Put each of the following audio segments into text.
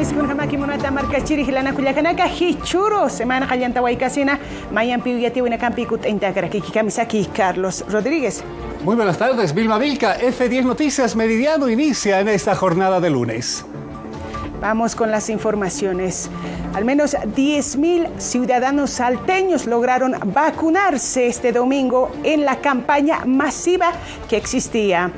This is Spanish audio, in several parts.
miskun hamaki monata marca chiri hilana kullakanaka hichuro semana callanta waikasina mayan piuyati wina campi kutenta karakiki kamisaki Carlos Rodríguez. Muy buenas tardes, Vilma Vilca. F10 Noticias Meridiano inicia en esta jornada de lunes. Vamos con las informaciones. Al menos 10.000 ciudadanos salteños lograron vacunarse este domingo en la campaña masiva que existía.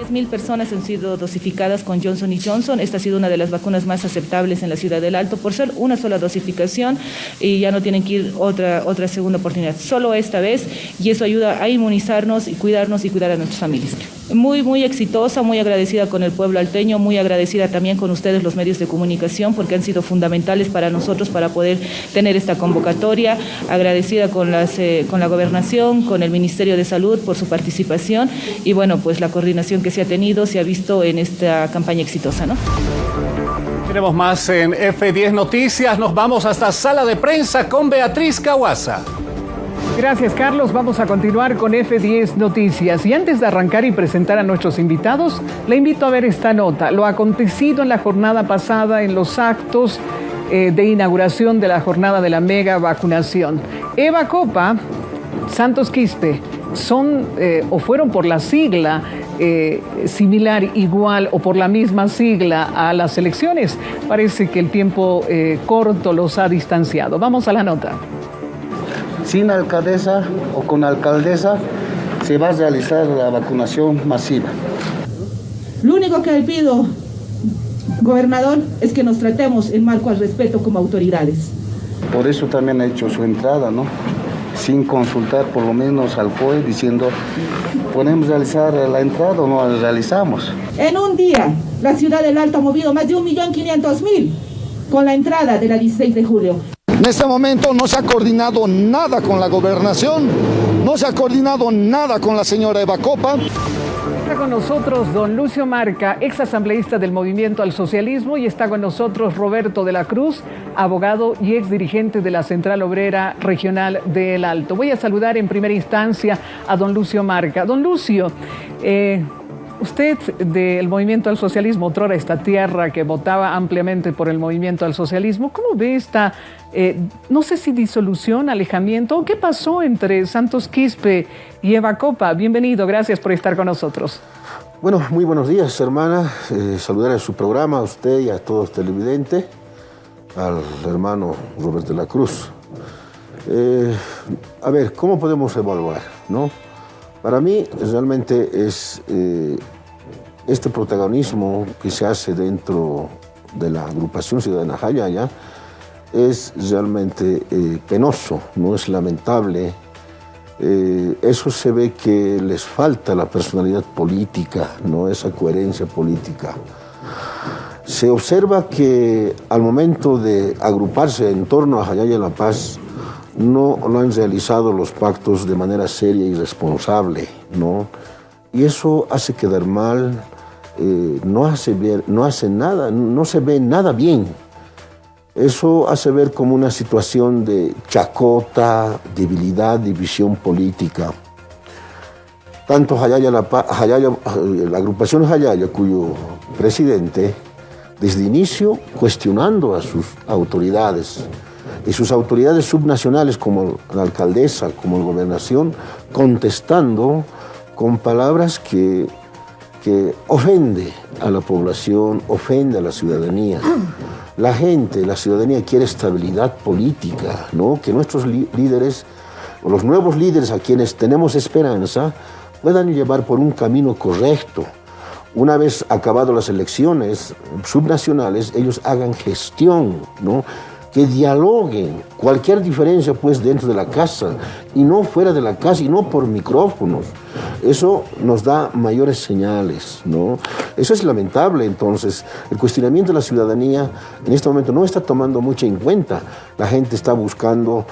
10.000 personas han sido dosificadas con Johnson & Johnson. Esta ha sido una de las vacunas más aceptables en la Ciudad del Alto por ser una sola dosificación y ya no tienen que ir otra segunda oportunidad, solo esta vez, y eso ayuda a inmunizarnos y cuidar a nuestras familias. Muy exitosa, muy agradecida con el pueblo alteño, muy agradecida también con ustedes los medios de comunicación porque han sido fundamentales para nosotros para poder tener esta convocatoria, agradecida con la gobernación, con el Ministerio de Salud por su participación y bueno, pues la coordinación que se ha tenido, se ha visto en esta campaña exitosa, ¿no? Tenemos más en F10 Noticias, nos vamos hasta sala de prensa con Beatriz Cahuasa. Gracias, Carlos. Vamos a continuar con F10 Noticias. Y antes de arrancar y presentar a nuestros invitados, le invito a ver esta nota. Lo acontecido en la jornada pasada en los actos de inauguración de la jornada de la mega vacunación. Eva Copa, Santos Quispe, son o fueron por la sigla similar, igual o por la misma sigla a las elecciones. Parece que el tiempo corto los ha distanciado. Vamos a la nota. Sin alcaldesa o con alcaldesa se va a realizar la vacunación masiva. Lo único que le pido, gobernador, es que nos tratemos en marco al respeto como autoridades. Por eso también ha hecho su entrada, ¿no? Sin consultar por lo menos al COE diciendo, ¿podemos realizar la entrada o no la realizamos? En un día, la Ciudad del Alto ha movido más de 1.500.000 con la entrada de la 16 de julio. En este momento no se ha coordinado nada con la gobernación, no se ha coordinado nada con la señora Eva Copa. Está con nosotros don Lucio Marca, ex asambleísta del Movimiento al Socialismo, y está con nosotros Roberto de la Cruz, abogado y ex dirigente de la Central Obrera Regional del Alto. Voy a saludar en primera instancia a don Lucio Marca. Don Lucio, usted del Movimiento al Socialismo, otrora esta tierra que votaba ampliamente por el Movimiento al Socialismo, ¿cómo ve esta, no sé si disolución, alejamiento? ¿Qué pasó entre Santos Quispe y Eva Copa? Bienvenido, gracias por estar con nosotros. Bueno, muy buenos días, hermana. Saludar en su programa a usted y a todos los televidentes, al hermano Robert de la Cruz. A ver, ¿cómo podemos evaluar, no? Para mí, realmente es este protagonismo que se hace dentro de la agrupación ciudadana Jayaya es realmente penoso, no es lamentable. Eso se ve que les falta la personalidad política, no esa coherencia política. Se observa que al momento de agruparse en torno a Jayaya La Paz, no han realizado los pactos de manera seria y responsable, ¿no? Y eso hace quedar mal, no hace nada, no se ve nada bien. Eso hace ver como una situación de chacota, debilidad, división política. Tanto la agrupación Jayaya, cuyo presidente, desde inicio, cuestionando a sus autoridades, y sus autoridades subnacionales como la alcaldesa, como la gobernación, contestando con palabras que ofende a la población, ofende a la ciudadanía. La gente, la ciudadanía quiere estabilidad política, ¿no? Que nuestros líderes, o los nuevos líderes a quienes tenemos esperanza, puedan llevar por un camino correcto. Una vez acabadas las elecciones subnacionales, ellos hagan gestión, ¿no? Que dialoguen, cualquier diferencia pues dentro de la casa y no fuera de la casa y no por micrófonos. Eso nos da mayores señales, ¿no? Eso es lamentable. Entonces, el cuestionamiento de la ciudadanía en este momento no está tomando mucho en cuenta. La gente está buscando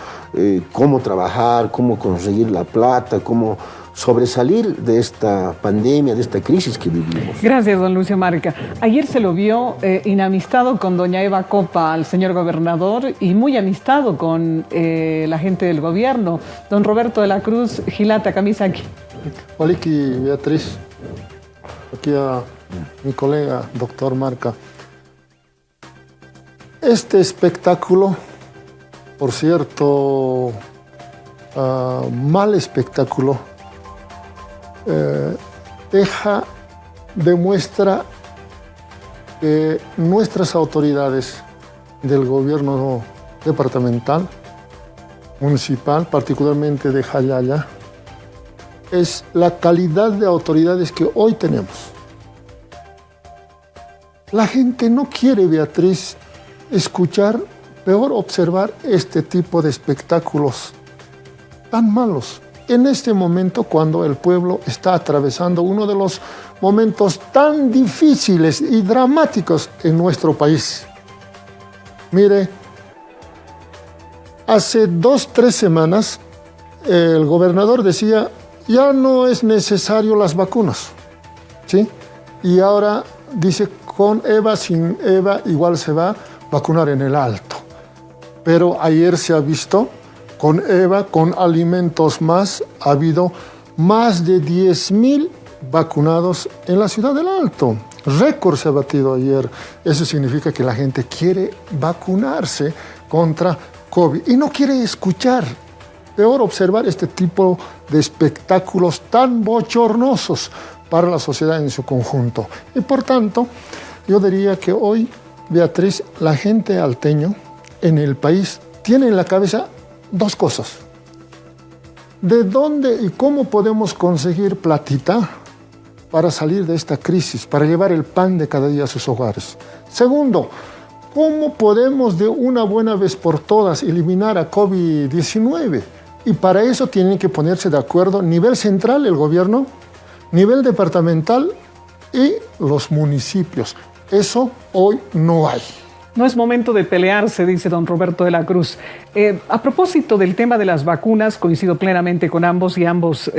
cómo trabajar, cómo conseguir la plata, cómo sobresalir de esta pandemia, de esta crisis que vivimos. Gracias, don Lucio Marca. Ayer se lo vio inamistado con doña Eva Copa, al señor gobernador, y muy amistado con la gente del gobierno. Don Roberto de la Cruz, Gilata, Kamisaki. Waliki, Beatriz, aquí a mi colega, doctor Marca. Este espectáculo, por cierto, mal espectáculo, demuestra que nuestras autoridades del gobierno departamental, municipal, particularmente de Jayaya, es la calidad de autoridades que hoy tenemos. La gente no quiere, Beatriz, escuchar, peor observar este tipo de espectáculos tan malos. En este momento, cuando el pueblo está atravesando uno de los momentos tan difíciles y dramáticos en nuestro país. Mire, hace 2-3 semanas el gobernador decía, ya no es necesario las vacunas, ¿sí? Y ahora dice, con EVA, sin EVA, igual se va a vacunar en el Alto. Pero ayer se ha visto, con EVA, con alimentos más, ha habido más de 10,000 vacunados en la ciudad del Alto. Récord se ha batido ayer. Eso significa que la gente quiere vacunarse contra COVID y no quiere escuchar. Peor observar este tipo de espectáculos tan bochornosos para la sociedad en su conjunto. Y por tanto, yo diría que hoy, Beatriz, la gente alteño en el país tiene en la cabeza dos cosas. ¿De dónde y cómo podemos conseguir platita para salir de esta crisis, para llevar el pan de cada día a sus hogares? Segundo, ¿cómo podemos de una buena vez por todas eliminar a COVID-19? Y para eso tienen que ponerse de acuerdo nivel central, el gobierno, nivel departamental y los municipios. Eso hoy no hay. No es momento de pelearse, dice don Roberto de la Cruz. A propósito del tema de las vacunas, coincido plenamente con ambos y ambos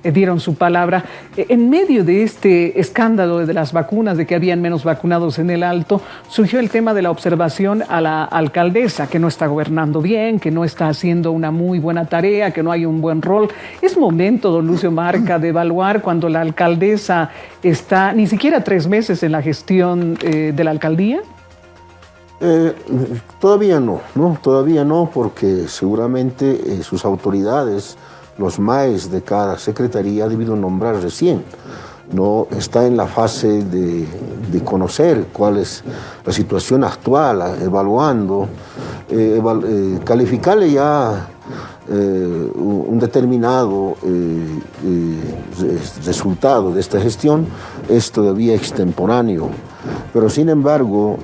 dieron su palabra. En medio de este escándalo de las vacunas, de que habían menos vacunados en el Alto, surgió el tema de la observación a la alcaldesa, que no está gobernando bien, que no está haciendo una muy buena tarea, que no hay un buen rol. ¿Es momento, don Lucio Marca, de evaluar cuando la alcaldesa está ni siquiera 3 meses en la gestión de la alcaldía? Todavía no, todavía no, porque seguramente sus autoridades, los MAES de cada secretaría, ha debido nombrar recién. No está en la fase de conocer cuál es la situación actual, evaluando, calificarle ya un determinado resultado de esta gestión es todavía extemporáneo. Pero sin embargo,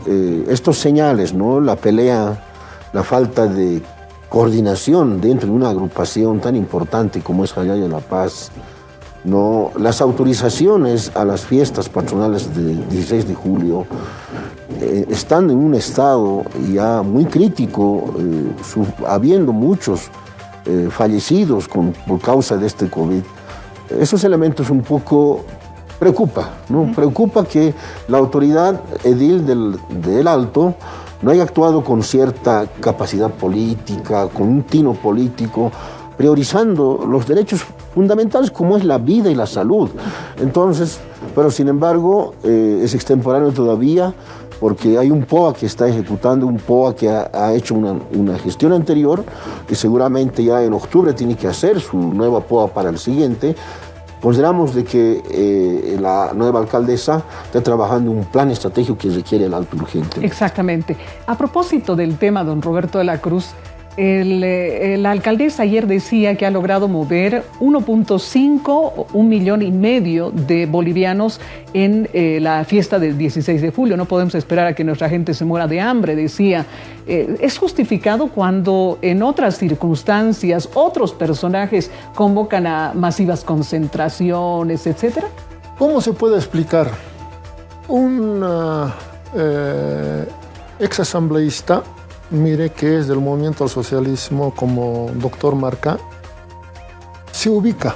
estos señales, ¿no? La pelea, la falta de coordinación dentro de una agrupación tan importante como es Jayaya La Paz, ¿no? Las autorizaciones a las fiestas patronales del 16 de julio están en un estado ya muy crítico, habiendo muchos fallecidos por causa de este COVID. Esos elementos un poco preocupa, ¿no? Preocupa que la autoridad edil del Alto no haya actuado con cierta capacidad política, con un tino político, priorizando los derechos fundamentales como es la vida y la salud. Entonces, pero sin embargo, es extemporáneo todavía, porque hay un POA que está ejecutando, un POA que ha hecho una gestión anterior, que seguramente ya en octubre tiene que hacer su nueva POA para el siguiente. Consideramos de que la nueva alcaldesa está trabajando un plan estratégico que requiere el Alto urgente. Exactamente. A propósito del tema, don Roberto de la Cruz, la alcaldesa ayer decía que ha logrado mover 1.5 millón y medio de bolivianos en la fiesta del 16 de julio. No podemos esperar a que nuestra gente se muera de hambre, decía. ¿Es justificado cuando en otras circunstancias otros personajes convocan a masivas concentraciones, etcétera? ¿Cómo se puede explicar? Un exasambleísta, mire, que es del movimiento al socialismo como doctor Marca, se ubica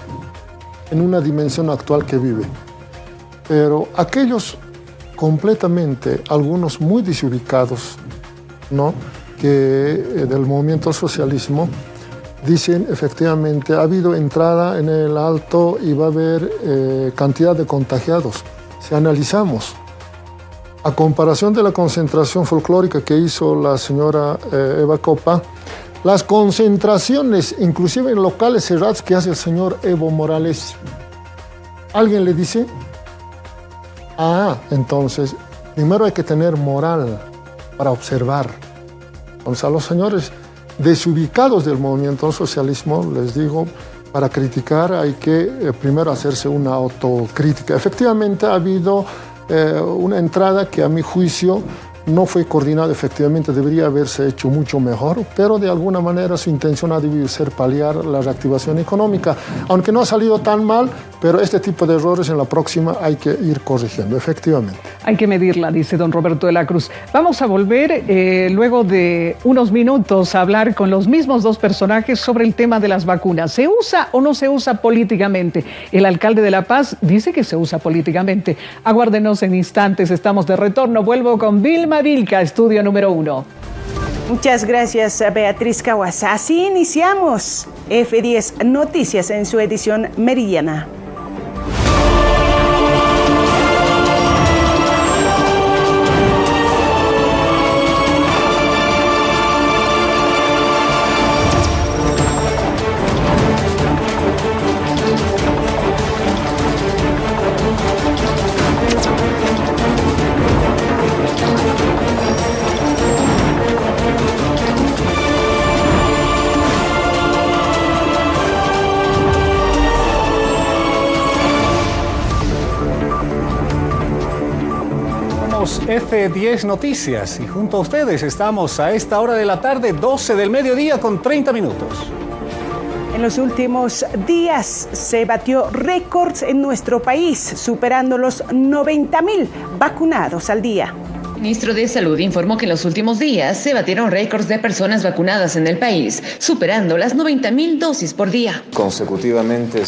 en una dimensión actual que vive. Pero aquellos completamente, algunos muy desubicados, ¿no?, que del movimiento al socialismo, dicen efectivamente ha habido entrada en el Alto y va a haber cantidad de contagiados. Si analizamos, a comparación de la concentración folclórica que hizo la señora Eva Copa, las concentraciones, inclusive en locales cerrados que hace el señor Evo Morales, ¿alguien le dice? Entonces, primero hay que tener moral para observar. Entonces, a los señores desubicados del movimiento socialismo, les digo, para criticar hay que primero hacerse una autocrítica. Efectivamente, ha habido una entrada que a mi juicio no fue coordinada, efectivamente debería haberse hecho mucho mejor, pero de alguna manera su intención ha debido ser paliar la reactivación económica, aunque no ha salido tan mal, pero este tipo de errores en la próxima hay que ir corrigiendo, efectivamente. Hay que medirla, dice don Roberto de la Cruz. Vamos a volver luego de unos minutos a hablar con los mismos dos personajes sobre el tema de las vacunas. ¿Se usa o no se usa políticamente? El alcalde de La Paz dice que se usa políticamente. Aguárdenos en instantes, estamos de retorno. Vuelvo con Vilma Vilca, estudio número 1. Muchas gracias, Beatriz Caguas. Así iniciamos F10 Noticias en su edición meridiana. F10 Noticias y junto a ustedes estamos a esta hora de la tarde, 12 del mediodía con 30 minutos. En los últimos días se batió récords en nuestro país, superando los 90.000 vacunados al día. El ministro de Salud informó que en los últimos días se batieron récords de personas vacunadas en el país, superando las 90.000 dosis por día. Consecutivamente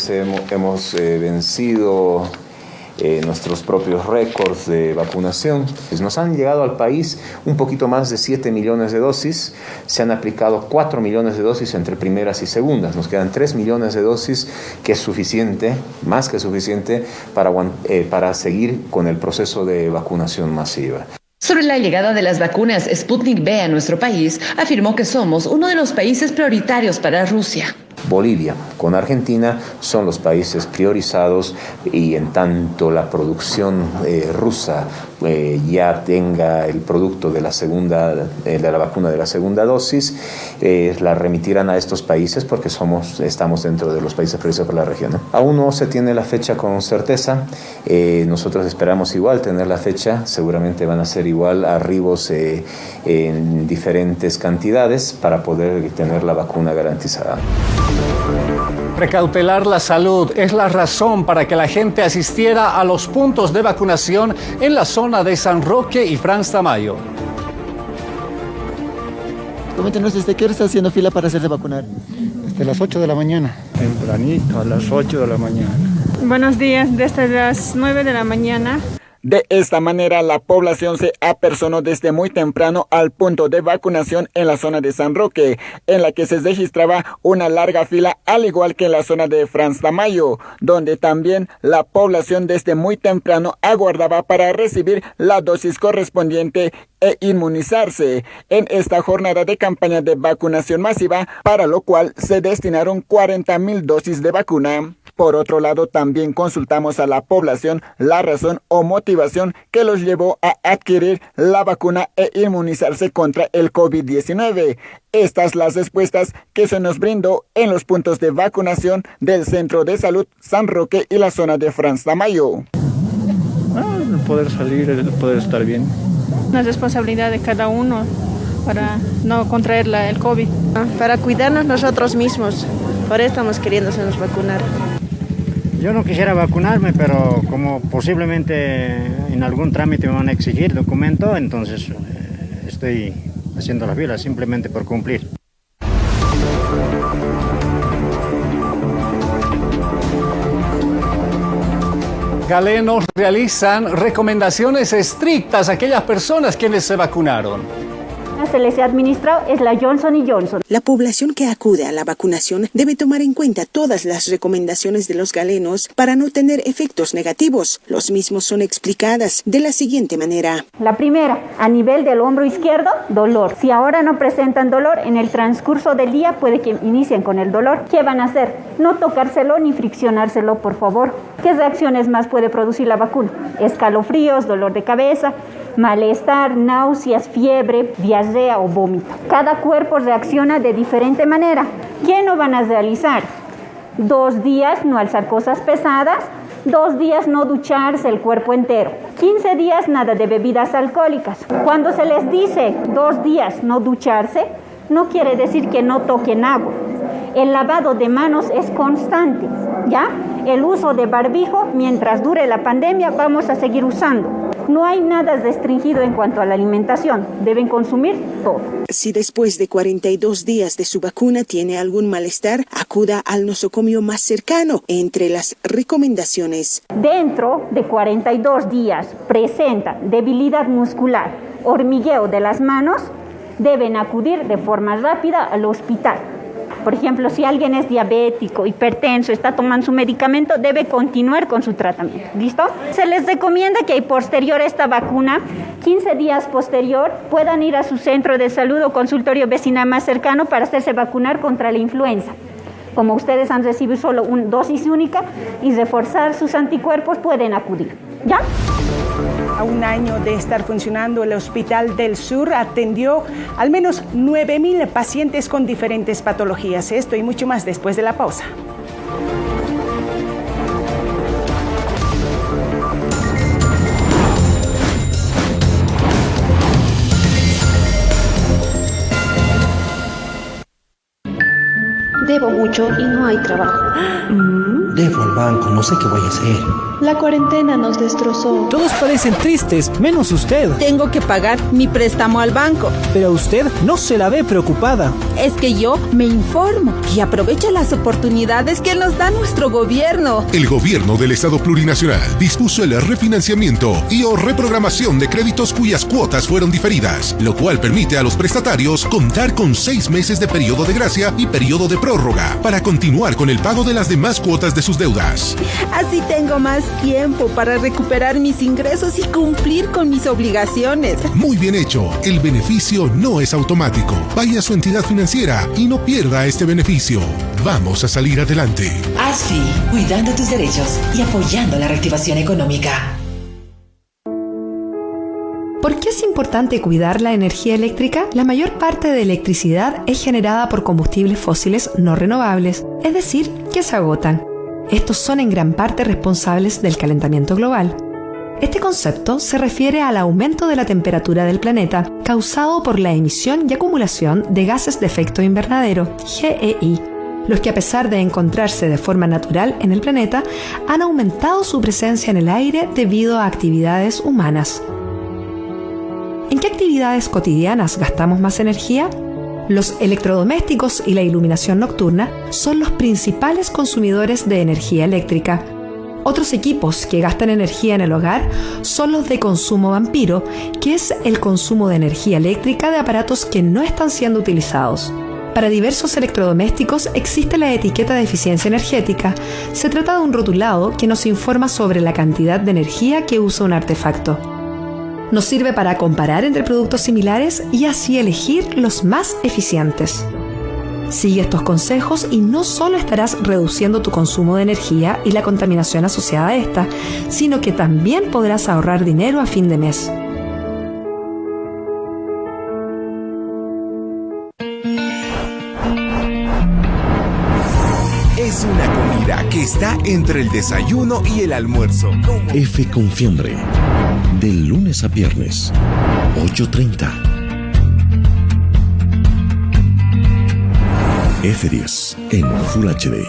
hemos vencido nuestros propios récords de vacunación. Nos han llegado al país un poquito más de 7 millones de dosis, se han aplicado 4 millones de dosis entre primeras y segundas, nos quedan 3 millones de dosis, que es suficiente, más que suficiente, para seguir con el proceso de vacunación masiva. Sobre la llegada de las vacunas Sputnik V a nuestro país, afirmó que somos uno de los países prioritarios para Rusia. Bolivia con Argentina son los países priorizados, y en tanto la producción rusa ya tenga el producto de la vacuna de la segunda dosis, la remitirán a estos países porque estamos dentro de los países priorizados por la región. Aún no se tiene la fecha con certeza, nosotros esperamos igual tener la fecha, seguramente van a ser igual arribos en diferentes cantidades para poder tener la vacuna garantizada. Precautelar la salud es la razón para que la gente asistiera a los puntos de vacunación en la zona de San Roque y Franz Tamayo. Coméntenos, ¿desde qué hora está haciendo fila para hacerse vacunar? Desde las 8 de la mañana. Tempranito, a las 8 de la mañana. Buenos días, desde las 9 de la mañana. De esta manera, la población se apersonó desde muy temprano al punto de vacunación en la zona de San Roque, en la que se registraba una larga fila, al igual que en la zona de Franz Tamayo, donde también la población desde muy temprano aguardaba para recibir la dosis correspondiente e inmunizarse en esta jornada de campaña de vacunación masiva, para lo cual se destinaron 40.000 dosis de vacuna. Por otro lado, también consultamos a la población la razón o motivación que los llevó a adquirir la vacuna e inmunizarse contra el COVID-19. Estas las respuestas que se nos brindó en los puntos de vacunación del Centro de Salud San Roque y la zona de Franz Tamayo. El poder salir, el poder estar bien. Una responsabilidad de cada uno para no contraer el COVID. Para cuidarnos nosotros mismos, por eso estamos queriendo hacernos vacunar. Yo no quisiera vacunarme, pero como posiblemente en algún trámite me van a exigir documento, entonces estoy haciendo la fila simplemente por cumplir. Galenos realizan recomendaciones estrictas a aquellas personas quienes se vacunaron. Se les ha administrado es la Johnson & Johnson. La población que acude a la vacunación debe tomar en cuenta todas las recomendaciones de los galenos para no tener efectos negativos. Los mismos son explicadas de la siguiente manera. La primera, a nivel del hombro izquierdo, dolor. Si ahora no presentan dolor, en el transcurso del día puede que inicien con el dolor. ¿Qué van a hacer? No tocárselo ni friccionárselo, por favor. ¿Qué reacciones más puede producir la vacuna? Escalofríos, dolor de cabeza, malestar, náuseas, fiebre, diarrea o vómito. Cada cuerpo reacciona de diferente manera. ¿Qué no van a realizar? 2 días no alzar cosas pesadas, 2 días no ducharse el cuerpo entero, 15 días nada de bebidas alcohólicas. Cuando se les dice 2 días no ducharse, no quiere decir que no toquen agua. El lavado de manos es constante, ¿ya? El uso de barbijo, mientras dure la pandemia, vamos a seguir usando. No hay nada restringido en cuanto a la alimentación. Deben consumir todo. Si después de 42 días de su vacuna tiene algún malestar, acuda al nosocomio más cercano. Entre las recomendaciones: dentro de 42 días presenta debilidad muscular, hormigueo de las manos, deben acudir de forma rápida al hospital. Por ejemplo, si alguien es diabético, hipertenso, está tomando su medicamento, debe continuar con su tratamiento. ¿Listo? Se les recomienda que posterior a esta vacuna, 15 días posterior, puedan ir a su centro de salud o consultorio vecinal más cercano para hacerse vacunar contra la influenza. Como ustedes han recibido solo una dosis única y reforzar sus anticuerpos, pueden acudir. ¿Ya? A un año de estar funcionando, el Hospital del Sur atendió al menos 9,000 pacientes con diferentes patologías. Esto y mucho más después de la pausa. Debo mucho y no hay trabajo. Debo al banco, no sé qué voy a hacer. La cuarentena nos destrozó. Todos parecen tristes, menos usted. Tengo que pagar mi préstamo al banco. Pero usted no se la ve preocupada. Es que yo me informo y aprovecho las oportunidades que nos da nuestro gobierno. El gobierno del Estado Plurinacional dispuso el refinanciamiento y o reprogramación de créditos cuyas cuotas fueron diferidas, lo cual permite a los prestatarios contar con 6 meses de periodo de gracia y periodo de prórroga para continuar con el pago de las demás cuotas de sus deudas. Así tengo más tiempo para recuperar mis ingresos y cumplir con mis obligaciones. Muy bien hecho. El beneficio no es automático. Vaya a su entidad financiera y no pierda este beneficio. Vamos a salir adelante. ASFI, cuidando tus derechos y apoyando la reactivación económica. ¿Por qué es importante cuidar la energía eléctrica? La mayor parte de electricidad es generada por combustibles fósiles no renovables, es decir, que se agotan. Estos son en gran parte responsables del calentamiento global. Este concepto se refiere al aumento de la temperatura del planeta causado por la emisión y acumulación de gases de efecto invernadero, GEI, los que a pesar de encontrarse de forma natural en el planeta, han aumentado su presencia en el aire debido a actividades humanas. ¿En qué actividades cotidianas gastamos más energía? Los electrodomésticos y la iluminación nocturna son los principales consumidores de energía eléctrica. Otros equipos que gastan energía en el hogar son los de consumo vampiro, que es el consumo de energía eléctrica de aparatos que no están siendo utilizados. Para diversos electrodomésticos existe la etiqueta de eficiencia energética. Se trata de un rotulado que nos informa sobre la cantidad de energía que usa un artefacto. Nos sirve para comparar entre productos similares y así elegir los más eficientes. Sigue estos consejos y no solo estarás reduciendo tu consumo de energía y la contaminación asociada a esta, sino que también podrás ahorrar dinero a fin de mes. Es una comida que está entre el desayuno y el almuerzo. F con fiambre. De lunes a viernes, 8:30. F10 en Full HD.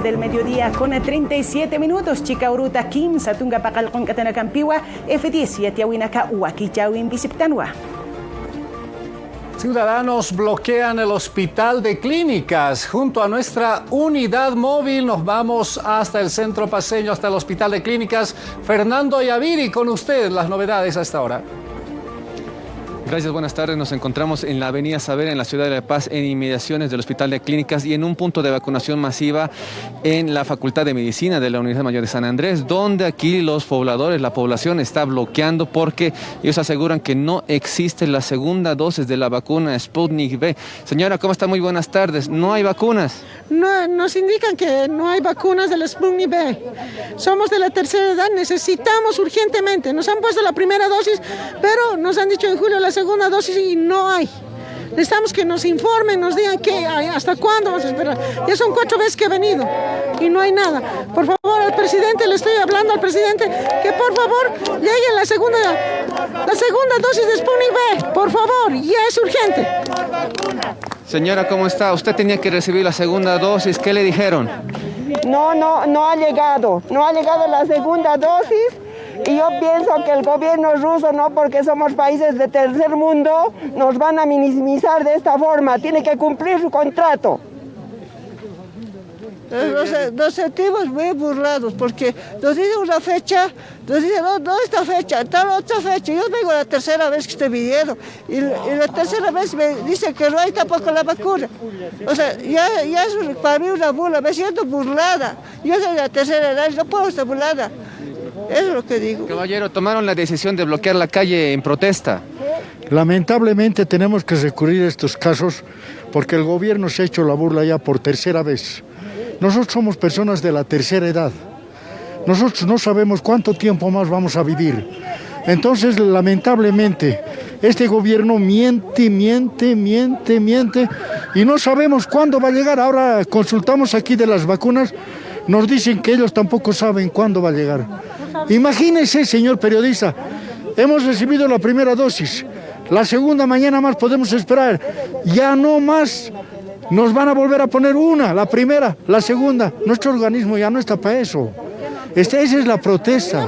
Del mediodía con 37 minutos. Chica Uruta Kim, Satunga Pacal con Catana Campiwa, F10 y Atiawinaka Uaki Chawin Visiptanwa. Ciudadanos bloquean el Hospital de Clínicas. Junto a nuestra unidad móvil nos vamos hasta el centro paceño, hasta el Hospital de Clínicas. Fernando Yaviri, con usted las novedades a esta hora. Gracias, buenas tardes. Nos encontramos en la avenida Saavedra, en la ciudad de La Paz, en inmediaciones del Hospital de Clínicas y en un punto de vacunación masiva en la Facultad de Medicina de la Universidad Mayor de San Andrés, donde aquí los pobladores, la población está bloqueando porque ellos aseguran que no existe la segunda dosis de la vacuna Sputnik V. Señora, ¿cómo está? Muy buenas tardes. ¿No hay vacunas? No, nos indican que no hay vacunas del Sputnik V. Somos de la tercera edad, necesitamos urgentemente. Nos han puesto la primera dosis, pero nos han dicho en julio la segunda dosis y no hay. Necesitamos que nos informen, nos digan hasta cuándo vamos a esperar. Ya son 4 veces que he venido y no hay nada. Por favor, al presidente, le estoy hablando al presidente que por favor llegue la segunda dosis de Sputnik V. Por favor, ya es urgente. Señora, ¿cómo está? Usted tenía que recibir la segunda dosis. ¿Qué le dijeron? No ha llegado. No ha llegado la segunda dosis. Y yo pienso que el gobierno ruso, no porque somos países de tercer mundo, nos van a minimizar de esta forma. Tiene que cumplir su contrato. Los objetivos muy burlados, porque nos dicen una fecha, nos dicen, no, esta fecha, tal otra fecha. Yo vengo la tercera vez que estoy viniendo, y la tercera vez me dice que no hay tampoco la vacuna. O sea, ya es para mí una burla, me siento burlada. Yo soy de la tercera edad, no puedo estar burlada. Eso es lo que digo. Caballero, tomaron la decisión de bloquear la calle en protesta. Lamentablemente tenemos que recurrir a estos casos porque el gobierno se ha hecho la burla ya por tercera vez. Nosotros somos personas de la tercera edad. Nosotros no sabemos cuánto tiempo más vamos a vivir. Entonces, lamentablemente, este gobierno miente y no sabemos cuándo va a llegar. Ahora consultamos aquí de las vacunas, nos dicen que ellos tampoco saben cuándo va a llegar. Imagínese, señor periodista, hemos recibido la primera dosis, la segunda mañana más podemos esperar, ya no más, nos van a volver a poner una, la primera, la segunda, nuestro organismo ya no está para eso. Esa es la protesta.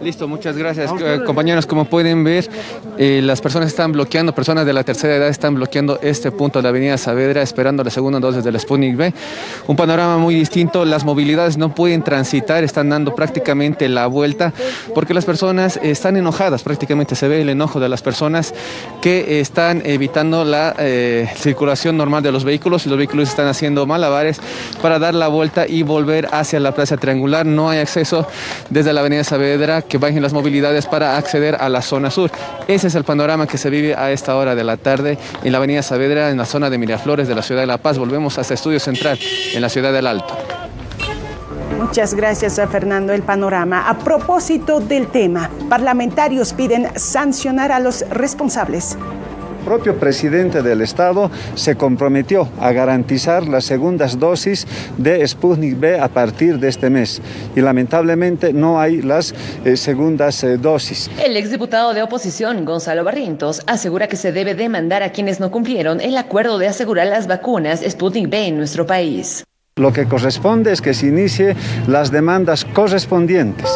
Listo, muchas gracias. Compañeros, como pueden ver, las personas están bloqueando, personas de la tercera edad están bloqueando este punto de la avenida Saavedra, esperando la segunda dosis del Sputnik V. Un panorama muy distinto, las movilidades no pueden transitar, están dando prácticamente la vuelta, porque las personas están enojadas, prácticamente se ve el enojo de las personas que están evitando la circulación normal de los vehículos, y los vehículos están haciendo malabares para dar la vuelta y volver hacia la plaza triangular. No hay acceso desde la avenida Saavedra que bajen las movilidades para acceder a la zona sur. Ese es el panorama que se vive a esta hora de la tarde en la avenida Saavedra, en la zona de Miraflores de la ciudad de La Paz. Volvemos hasta Estudio Central en la ciudad del Alto. Muchas gracias a Fernando. El panorama. A propósito del tema, parlamentarios piden sancionar a los responsables. El propio presidente del Estado se comprometió a garantizar las segundas dosis de Sputnik V a partir de este mes y lamentablemente no hay las segundas dosis. El exdiputado de oposición, Gonzalo Barrientos, asegura que se debe demandar a quienes no cumplieron el acuerdo de asegurar las vacunas Sputnik V en nuestro país. Lo que corresponde es que se inicie las demandas correspondientes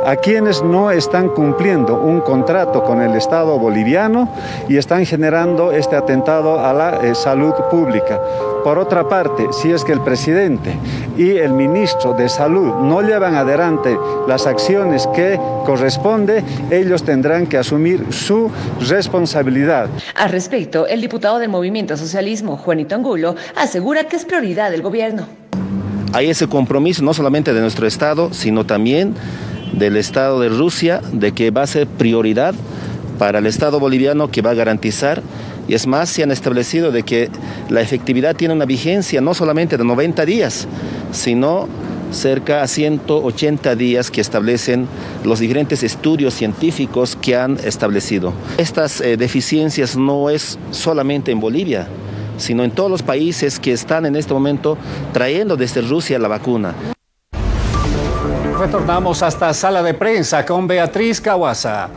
a quienes no están cumpliendo un contrato con el Estado boliviano y están generando este atentado a la salud pública. Por otra parte, si es que el presidente y el ministro de Salud no llevan adelante las acciones que corresponde, ellos tendrán que asumir su responsabilidad. Al respecto, el diputado del Movimiento Socialismo, Juanito Angulo, asegura que es prioridad del gobierno. Hay ese compromiso no solamente de nuestro Estado, sino también del Estado de Rusia, de que va a ser prioridad para el Estado boliviano, que va a garantizar, y es más, se han establecido de que la efectividad tiene una vigencia no solamente de 90 días, sino cerca a 180 días que establecen los diferentes estudios científicos que han establecido. Estas deficiencias no es solamente en Bolivia, sino en todos los países que están en este momento trayendo desde Rusia la vacuna. Retornamos hasta sala de prensa con Beatriz Cahuasa.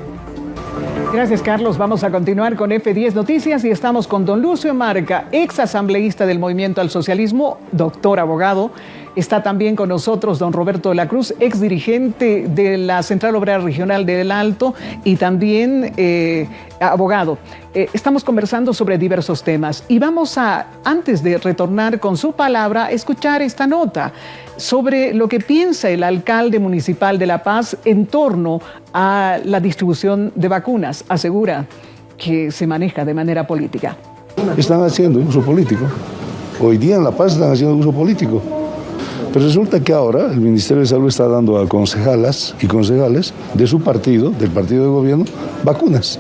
Gracias, Carlos. Vamos a continuar con F10 Noticias y estamos con don Lucio Marca, ex asambleísta del Movimiento al Socialismo, doctor abogado. Está también con nosotros don Roberto de la Cruz, ex dirigente de la Central Obrera Regional del Alto y también abogado. Estamos conversando sobre diversos temas y vamos a, antes de retornar con su palabra, escuchar esta nota sobre lo que piensa el alcalde municipal de La Paz en torno a la distribución de vacunas. Asegura que se maneja de manera política. Están haciendo uso político. Hoy día en La Paz están haciendo uso político. Pero resulta que ahora el Ministerio de Salud está dando a concejalas y concejales de su partido, del partido de gobierno, vacunas.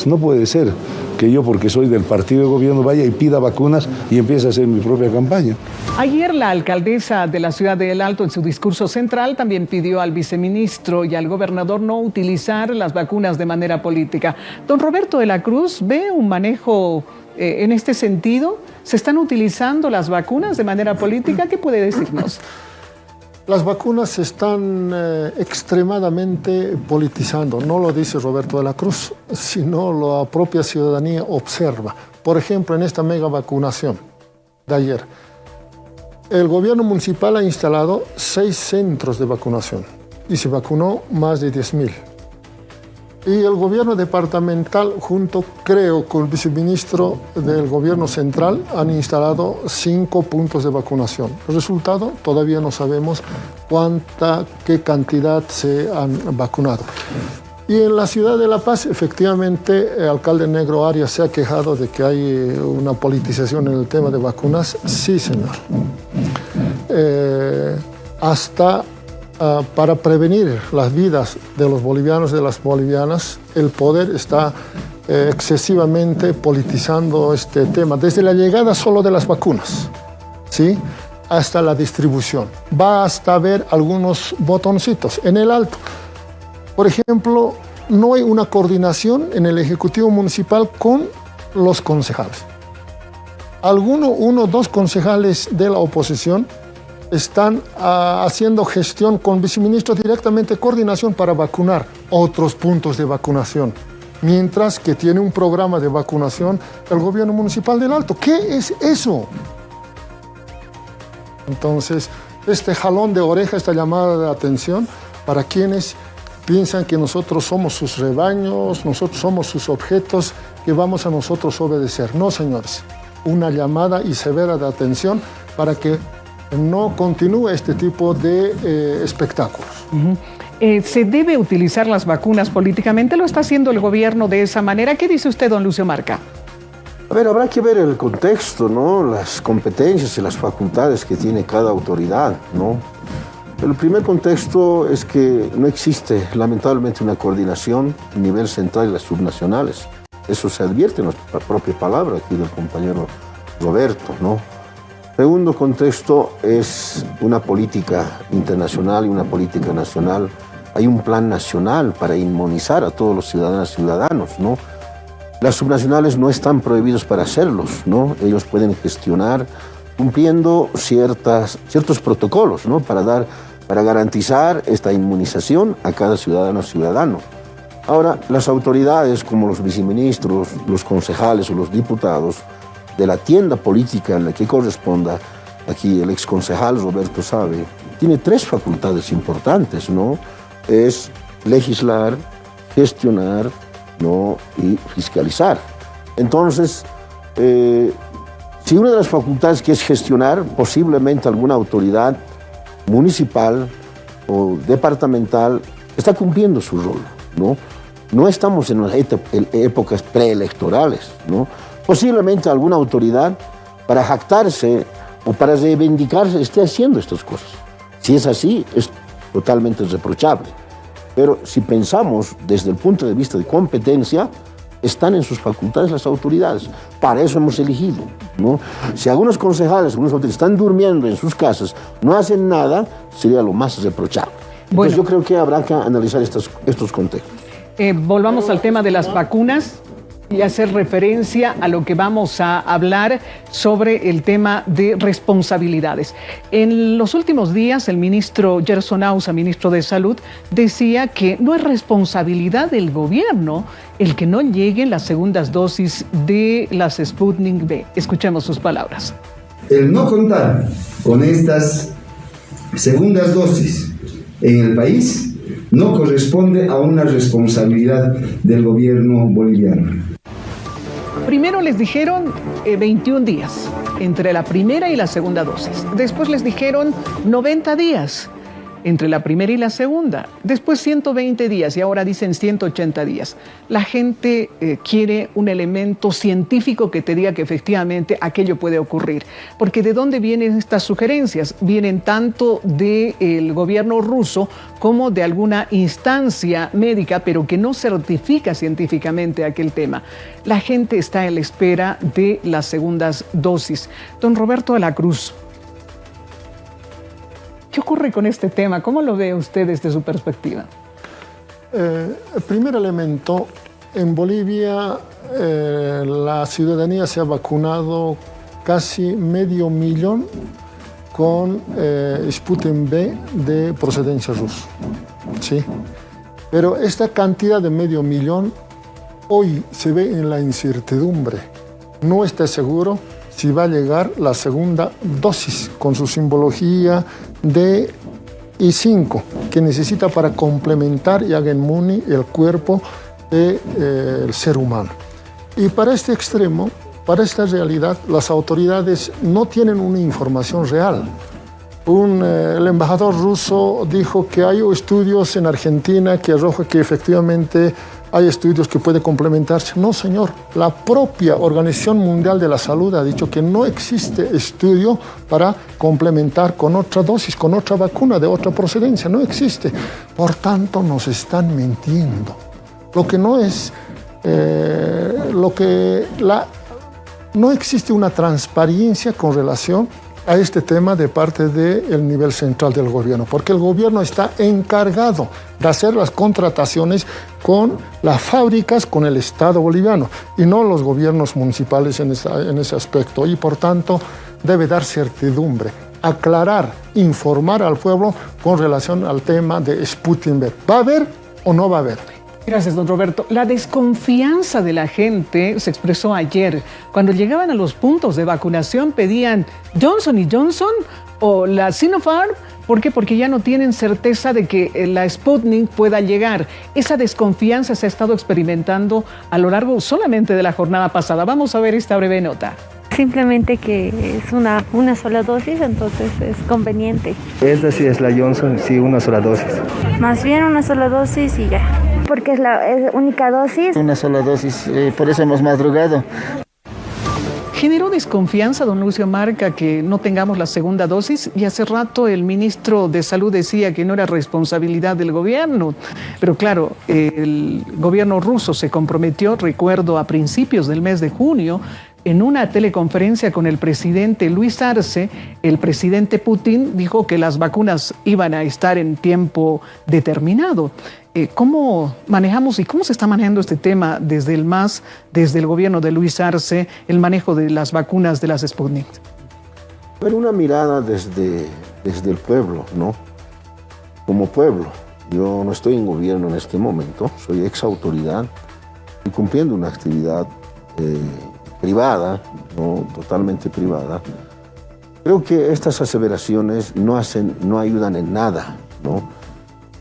No puede ser que yo, porque soy del partido de gobierno, vaya y pida vacunas y empiece a hacer mi propia campaña. Ayer la alcaldesa de la ciudad de El Alto en su discurso central también pidió al viceministro y al gobernador no utilizar las vacunas de manera política. Don Roberto de la Cruz, ¿ve un manejo en este sentido? ¿Se están utilizando las vacunas de manera política? ¿Qué puede decirnos? Las vacunas se están extremadamente politizando. No lo dice Roberto de la Cruz, sino la propia ciudadanía observa. Por ejemplo, en esta mega vacunación de ayer, el gobierno municipal ha instalado 6 centros de vacunación y se vacunó más de 10.000. Y el gobierno departamental, junto creo con el viceministro del gobierno central, han instalado 5 puntos de vacunación. El resultado todavía no sabemos qué cantidad se han vacunado. Y en la ciudad de La Paz, efectivamente, el alcalde Negro Arias se ha quejado de que hay una politización en el tema de vacunas. Sí, señor. Para prevenir las vidas de los bolivianos y de las bolivianas, el poder está excesivamente politizando este tema, desde la llegada solo de las vacunas, ¿sí?, hasta la distribución. Va hasta ver algunos botoncitos en El Alto. Por ejemplo, no hay una coordinación en el Ejecutivo Municipal con los concejales. Uno o dos concejales de la oposición están haciendo gestión con viceministros directamente, coordinación para vacunar otros puntos de vacunación, mientras que tiene un programa de vacunación el gobierno municipal del Alto. ¿Qué es eso? Entonces, este jalón de oreja, esta llamada de atención para quienes piensan que nosotros somos sus rebaños, nosotros somos sus objetos, que vamos a nosotros obedecer. No, señores, una llamada y severa de atención para que no continúe este tipo de espectáculos. ¿Se debe utilizar las vacunas políticamente? ¿Lo está haciendo el gobierno de esa manera? ¿Qué dice usted, don Lucio Marca? A ver, habrá que ver el contexto, ¿no? Las competencias y las facultades que tiene cada autoridad, ¿no? El primer contexto es que no existe, lamentablemente, una coordinación a nivel central y las subnacionales. Eso se advierte en la propia palabra aquí del compañero Roberto, ¿no? Segundo contexto es una política internacional y una política nacional. Hay un plan nacional para inmunizar a todos los ciudadanas y ciudadanos, ¿no? Las subnacionales no están prohibidos para hacerlos, ¿no? Ellos pueden gestionar cumpliendo ciertos protocolos, ¿no? Para garantizar esta inmunización a cada ciudadano o ciudadano. Ahora, las autoridades como los viceministros, los concejales o los diputados de la tienda política en la que corresponda, aquí el exconcejal Roberto sabe, tiene 3 facultades importantes, ¿no? Es legislar, gestionar, ¿no?, y fiscalizar. Entonces, si una de las facultades que es gestionar, posiblemente alguna autoridad municipal o departamental está cumpliendo su rol, ¿no? No estamos en épocas preelectorales, ¿no? Posiblemente alguna autoridad, para jactarse o para reivindicarse, esté haciendo estas cosas. Si es así, es totalmente reprochable. Pero si pensamos desde el punto de vista de competencia, están en sus facultades las autoridades. Para eso hemos elegido, ¿no? Si algunos concejales, algunos autoridades están durmiendo en sus casas, no hacen nada, sería lo más reprochable. Entonces yo creo que habrá que analizar estos contextos. Volvamos al tema de las vacunas y hacer referencia a lo que vamos a hablar sobre el tema de responsabilidades. En los últimos días, el ministro Gerson Ausa, ministro de Salud, decía que no es responsabilidad del gobierno el que no lleguen las segundas dosis de las Sputnik V. Escuchemos sus palabras. El no contar con estas segundas dosis en el país no corresponde a una responsabilidad del gobierno boliviano. Primero les dijeron 21 días entre la primera y la segunda dosis. Después les dijeron 90 días entre la primera y la segunda. Después 120 días y ahora dicen 180 días. La gente quiere un elemento científico que te diga que efectivamente aquello puede ocurrir. Porque ¿de dónde vienen estas sugerencias? Vienen tanto del gobierno ruso como de alguna instancia médica, pero que no certifica científicamente aquel tema. La gente está en la espera de las segundas dosis. Don Roberto de la Cruz, ¿qué ocurre con este tema? ¿Cómo lo ve usted desde su perspectiva? El primer elemento, en Bolivia la ciudadanía se ha vacunado casi 500,000 con Sputnik V de procedencia rusa. ¿Sí? Pero esta cantidad de 500,000 hoy se ve en la incertidumbre. No está seguro si va a llegar la segunda dosis con su simbología de I5 que necesita para complementar y haga inmune el cuerpo del ser humano. Y para este extremo, para esta realidad, las autoridades no tienen una información real. El embajador ruso dijo que hay estudios en Argentina que arrojan que efectivamente hay estudios que pueden complementarse. No, señor. La propia Organización Mundial de la Salud ha dicho que no existe estudio para complementar con otra dosis, con otra vacuna de otra procedencia. No existe. Por tanto, nos están mintiendo. Lo que no es... no existe una transparencia con relación a este tema de parte del nivel central del gobierno, porque el gobierno está encargado de hacer las contrataciones con las fábricas, con el Estado boliviano, y no los gobiernos municipales en ese aspecto, y por tanto debe dar certidumbre, aclarar, informar al pueblo con relación al tema de Sputnik V. ¿Va a haber o no va a haber? Gracias, don Roberto. La desconfianza de la gente se expresó ayer. Cuando llegaban a los puntos de vacunación pedían Johnson & Johnson o la Sinopharm. ¿Por qué? Porque ya no tienen certeza de que la Sputnik pueda llegar. Esa desconfianza se ha estado experimentando a lo largo solamente de la jornada pasada. Vamos a ver esta breve nota. Simplemente que es una sola dosis, entonces es conveniente. Esta sí es la Johnson, sí, una sola dosis. Más bien una sola dosis y ya. Porque es la única dosis. Una sola dosis, por eso hemos madrugado. Generó desconfianza, don Lucio Marca, que no tengamos la segunda dosis, y hace rato el ministro de Salud decía que no era responsabilidad del gobierno. Pero claro, el gobierno ruso se comprometió, recuerdo, a principios del mes de junio, en una teleconferencia con el presidente Luis Arce. El presidente Putin dijo que las vacunas iban a estar en tiempo determinado. ¿Cómo manejamos y cómo se está manejando este tema desde el MAS, desde el gobierno de Luis Arce, el manejo de las vacunas de las Sputnik? Pero una mirada desde el pueblo, ¿no? Como pueblo. Yo no estoy en gobierno en este momento, soy ex autoridad y cumpliendo una actividad privada, ¿no? Totalmente privada. Creo que estas aseveraciones no ayudan en nada, ¿no?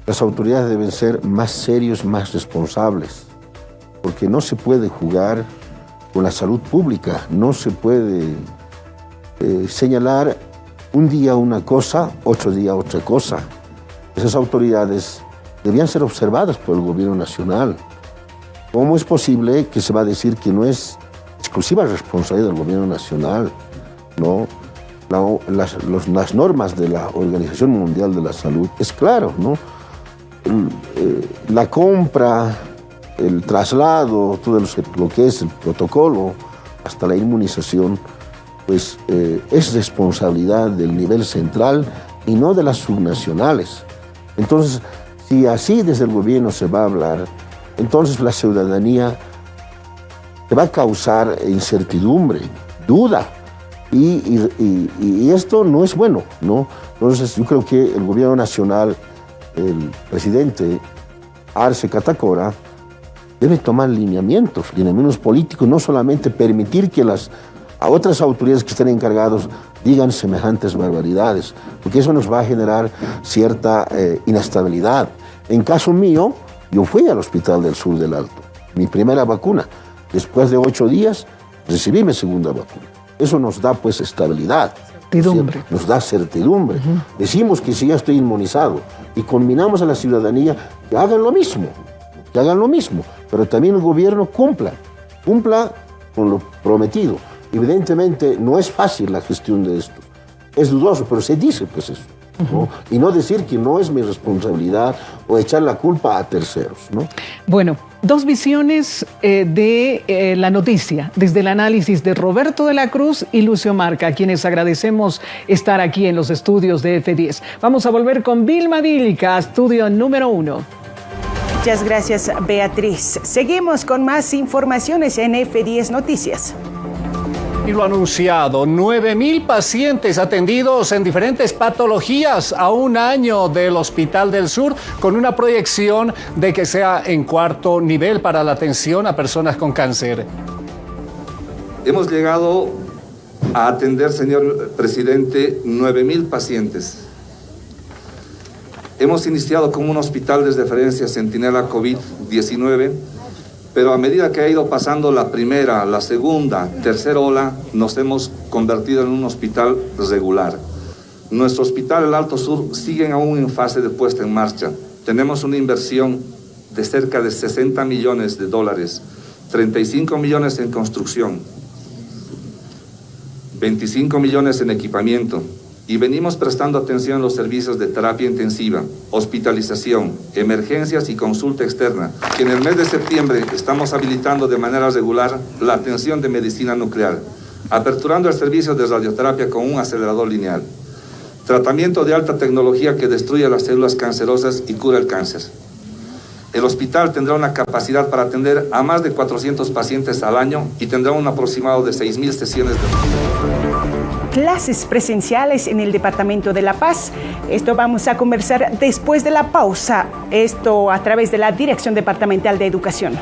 Las autoridades deben ser más serios, más responsables, porque no se puede jugar con la salud pública, no se puede señalar un día una cosa, otro día otra cosa. Esas autoridades debían ser observadas por el gobierno nacional. ¿Cómo es posible que se va a decir que no es exclusiva responsabilidad del gobierno nacional? ¿No? Las normas de la Organización Mundial de la Salud es claro, ¿no? La compra, el traslado, todo lo que es el protocolo, hasta la inmunización, pues es responsabilidad del nivel central y no de las subnacionales. Entonces, si así desde el gobierno se va a hablar, entonces la ciudadanía te va a causar incertidumbre, duda, y esto no es bueno, ¿no? Entonces yo creo que el gobierno nacional, el presidente Arce Catacora, debe tomar lineamientos políticos, no solamente permitir que las a otras autoridades que estén encargados digan semejantes barbaridades, porque eso nos va a generar cierta inestabilidad. En caso mío, yo fui al Hospital del Sur del Alto, mi primera vacuna. Después de 8 días, recibí mi segunda vacuna. Eso nos da, pues, estabilidad. Certidumbre. Nos da certidumbre. Decimos que si ya estoy inmunizado y combinamos a la ciudadanía que hagan lo mismo, pero también el gobierno cumpla con lo prometido. Evidentemente no es fácil la gestión de esto, es dudoso, pero se dice pues eso, ¿no? Y no decir que no es mi responsabilidad o echar la culpa a terceros, ¿no? Bueno, dos visiones de la noticia, desde el análisis de Roberto de la Cruz y Lucio Marca, a quienes agradecemos estar aquí en los estudios de F10. Vamos a volver con Vilma Dílica, estudio número 1. Muchas gracias, Beatriz. Seguimos con más informaciones en F10 Noticias. Y lo anunciado, 9.000 pacientes atendidos en diferentes patologías a un año del Hospital del Sur, con una proyección de que sea en 4º nivel para la atención a personas con cáncer. Hemos llegado a atender, señor presidente, 9.000 pacientes. Hemos iniciado como un hospital de referencia Centinela COVID-19, pero a medida que ha ido pasando la primera, la segunda, tercera ola, nos hemos convertido en un hospital regular. Nuestro hospital, el Alto Sur, sigue aún en fase de puesta en marcha. Tenemos una inversión de cerca de $60 millones, 35 millones en construcción, 25 millones en equipamiento, y venimos prestando atención a los servicios de terapia intensiva, hospitalización, emergencias y consulta externa, que en el mes de septiembre estamos habilitando de manera regular la atención de medicina nuclear, aperturando el servicio de radioterapia con un acelerador lineal, tratamiento de alta tecnología que destruye las células cancerosas y cura el cáncer. El hospital tendrá una capacidad para atender a más de 400 pacientes al año y tendrá un aproximado de 6.000 sesiones de... Clases presenciales en el Departamento de La Paz. Esto vamos a conversar después de la pausa. Esto a través de la Dirección Departamental de Educación.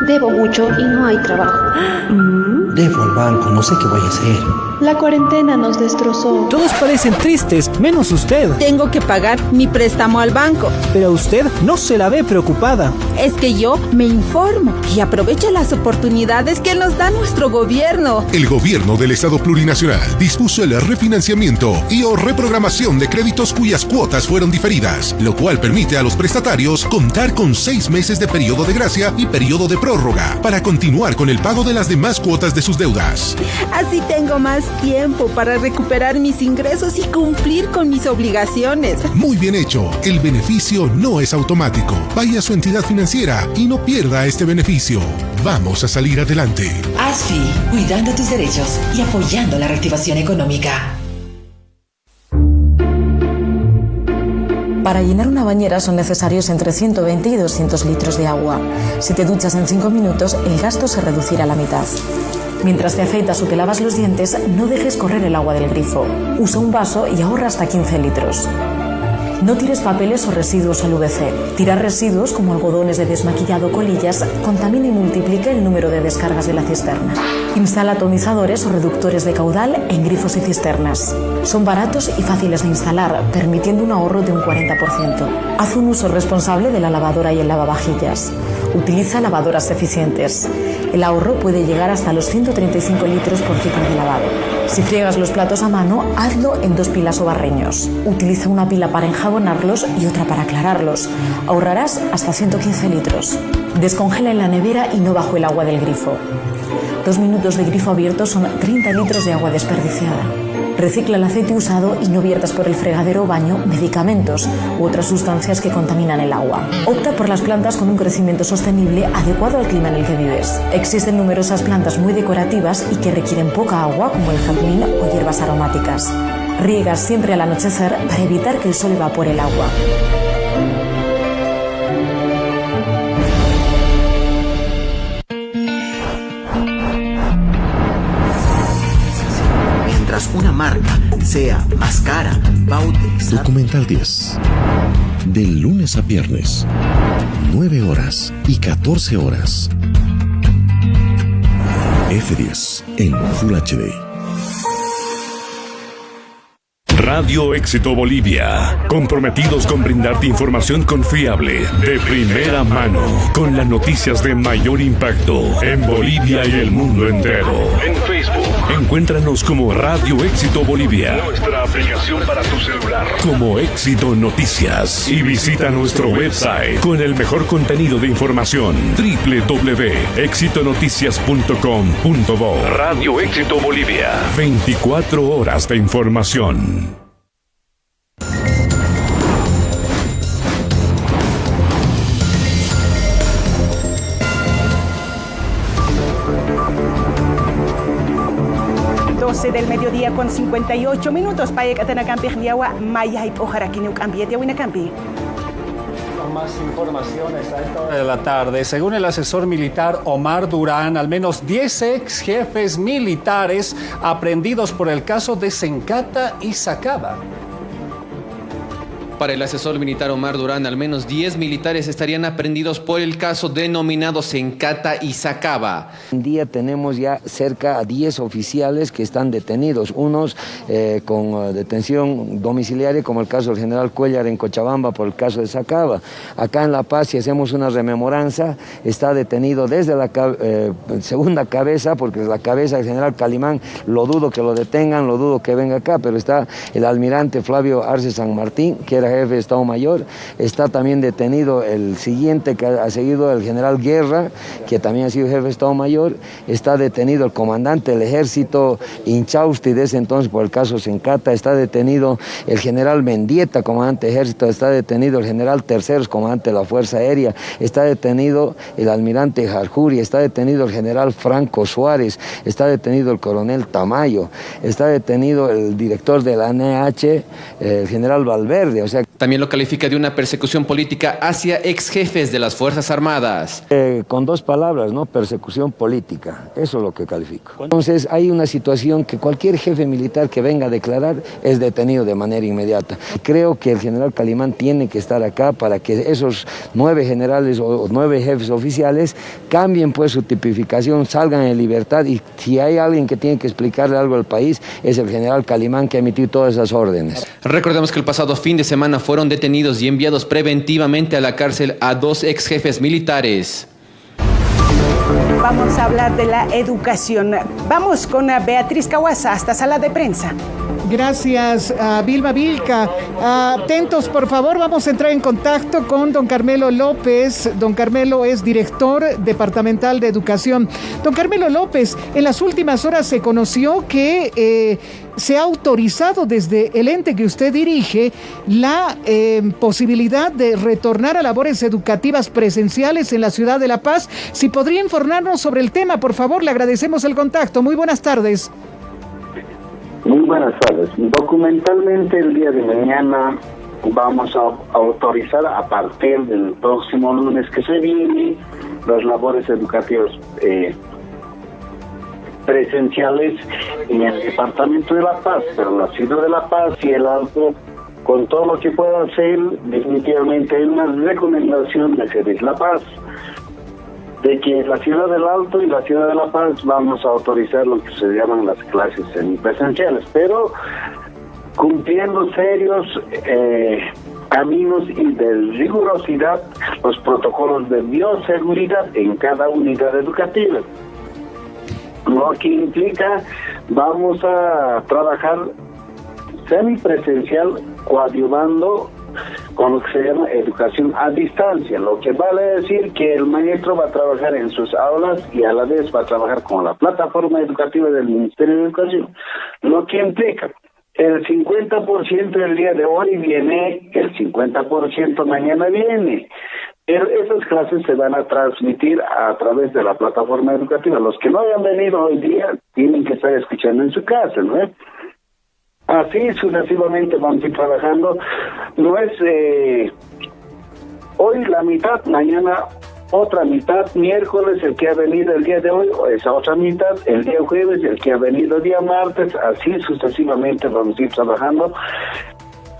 Debo mucho y no hay trabajo. Debo al banco, no sé qué voy a hacer. La cuarentena nos destrozó. Todos parecen tristes, menos usted. Tengo que pagar mi préstamo al banco. Pero usted no se la ve preocupada. Es que yo me informo y aprovecho las oportunidades que nos da nuestro gobierno. El gobierno del Estado Plurinacional dispuso el refinanciamiento y o reprogramación de créditos cuyas cuotas fueron diferidas, lo cual permite a los prestatarios contar con 6 meses de periodo de gracia y periodo de prórroga para continuar con el pago de las demás cuotas de sus deudas. Así tengo más tiempo para recuperar mis ingresos y cumplir con mis obligaciones. Muy bien hecho. El beneficio no es automático. Vaya a su entidad financiera y no pierda este beneficio. Vamos a salir adelante. ASFI, cuidando tus derechos y apoyando la reactivación económica. Para llenar una bañera son necesarios entre 120 y 200 litros de agua. Si te duchas en 5 minutos, el gasto se reducirá a la mitad. Mientras te afeitas o te lavas los dientes, no dejes correr el agua del grifo. Usa un vaso y ahorra hasta 15 litros. No tires papeles o residuos al VC. Tirar residuos como algodones de desmaquillado o colillas contamina y multiplica el número de descargas de la cisterna. Instala atomizadores o reductores de caudal en grifos y cisternas. Son baratos y fáciles de instalar, permitiendo un ahorro de un 40%. Haz un uso responsable de la lavadora y el lavavajillas. Utiliza lavadoras eficientes. El ahorro puede llegar hasta los 135 litros por ciclo de lavado. Si friegas los platos a mano, hazlo en 2 pilas o barreños. Utiliza una pila para enjabonarlos y otra para aclararlos. Ahorrarás hasta 115 litros. Descongela en la nevera y no bajo el agua del grifo. 2 minutos de grifo abierto son 30 litros de agua desperdiciada. Recicla el aceite usado y no viertas por el fregadero o baño medicamentos u otras sustancias que contaminan el agua. Opta por las plantas con un crecimiento sostenible adecuado al clima en el que vives. Existen numerosas plantas muy decorativas y que requieren poca agua, como el jazmín o hierbas aromáticas. Riegas siempre al anochecer para evitar que el sol evapore el agua. una marca sea más cara, va a utilizar... Documental 10. De lunes a viernes, 9 horas y 14 horas. F10 en Full HD. Radio Éxito Bolivia, comprometidos con brindarte información confiable, de primera mano, con las noticias de mayor impacto en Bolivia y el mundo entero. En Facebook, encuéntranos como Radio Éxito Bolivia, nuestra aplicación para tu celular, como Éxito Noticias, y visita nuestro website con el mejor contenido de información, www.exitonoticias.com.bo. Radio Éxito Bolivia, 24 horas de información. Del mediodía con 58 minutos. Paya Catana Campi, Niagua, Maya y Ojarakini, Campi, Tiawina Campi. Más informaciones a esta hora de la tarde. Según el asesor militar Omar Durán, al menos 10 ex jefes militares aprehendidos por el caso de Sencata y Sacaba. Para el asesor militar Omar Durán, al menos 10 militares estarían aprehendidos por el caso denominado Sencata y Sacaba. Hoy en día tenemos ya cerca a 10 oficiales que están detenidos, unos con detención domiciliaria, como el caso del general Cuellar en Cochabamba por el caso de Sacaba. Acá en La Paz, si hacemos una rememoranza, está detenido desde la segunda cabeza, porque la cabeza del general Calimán, lo dudo que lo detengan, lo dudo que venga acá, pero está el almirante Flavio Arce San Martín, que era jefe de Estado Mayor. Está también detenido el siguiente que ha seguido, el general Guerra, que también ha sido jefe de Estado Mayor. Está detenido el comandante del ejército Inchausti de ese entonces por el caso Sencata. Está detenido el general Mendieta, comandante del ejército. Está detenido el general Terceros, comandante de la Fuerza Aérea. Está detenido el almirante Jarjuri. Está detenido el general Franco Suárez. Está detenido el coronel Tamayo. Está detenido el director de la ANH, el general Valverde. O sea, también lo califica de una persecución política hacia ex jefes de las Fuerzas Armadas. Con dos palabras, ¿no? Persecución política, eso es lo que califico. Entonces hay una situación que cualquier jefe militar que venga a declarar es detenido de manera inmediata. Creo que el general Calimán tiene que estar acá para que esos 9 generales o 9 jefes oficiales cambien pues su tipificación, salgan en libertad, y si hay alguien que tiene que explicarle algo al país es el general Calimán, que ha emitido todas esas órdenes. Recordemos que el pasado fin de semana fueron detenidos y enviados preventivamente a la cárcel a 2 ex jefes militares. Vamos a hablar de la educación. Vamos con Beatriz Cahuasa hasta sala de prensa. Gracias, Vilma Vilca. Atentos, por favor, vamos a entrar en contacto con don Carmelo López. Don Carmelo es director departamental de educación. Don Carmelo López, en las últimas horas se conoció que se ha autorizado desde el ente que usted dirige la posibilidad de retornar a labores educativas presenciales en la ciudad de La Paz. Si podría informarnos sobre el tema, por favor, le agradecemos el contacto. Muy buenas tardes. Muy buenas tardes. Documentalmente el día de mañana vamos a autorizar a partir del próximo lunes que se viene las labores educativas presenciales en el departamento de La Paz, pero la ciudad de La Paz y el Alto, con todo lo que pueda hacer, definitivamente hay una recomendación de CEDES La Paz, de que la ciudad del Alto y la ciudad de La Paz vamos a autorizar lo que se llaman las clases semipresenciales, pero cumpliendo serios caminos y de rigurosidad los protocolos de bioseguridad en cada unidad educativa. Lo que implica, vamos a trabajar semipresencial coadyuvando con lo que se llama educación a distancia, lo que vale decir que el maestro va a trabajar en sus aulas y a la vez va a trabajar con la plataforma educativa del Ministerio de Educación, lo que implica el 50% del día de hoy viene, el 50% mañana viene, pero esas clases se van a transmitir a través de la plataforma educativa. Los que no hayan venido hoy día tienen que estar escuchando en su casa, ¿no? Así sucesivamente vamos a ir trabajando. No es hoy la mitad, mañana otra mitad miércoles, el que ha venido el día de hoy, o esa otra mitad el día jueves, el que ha venido el día martes, así sucesivamente vamos a ir trabajando,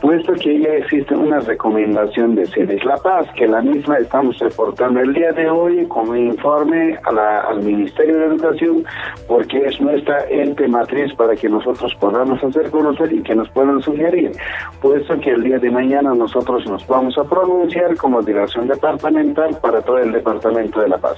puesto que ya existe una recomendación de CEDES La Paz, que la misma estamos reportando el día de hoy como informe al Ministerio de Educación, porque es nuestra ente matriz para que nosotros podamos hacer conocer y que nos puedan sugerir, puesto que el día de mañana nosotros nos vamos a pronunciar como dirección departamental para todo el Departamento de La Paz.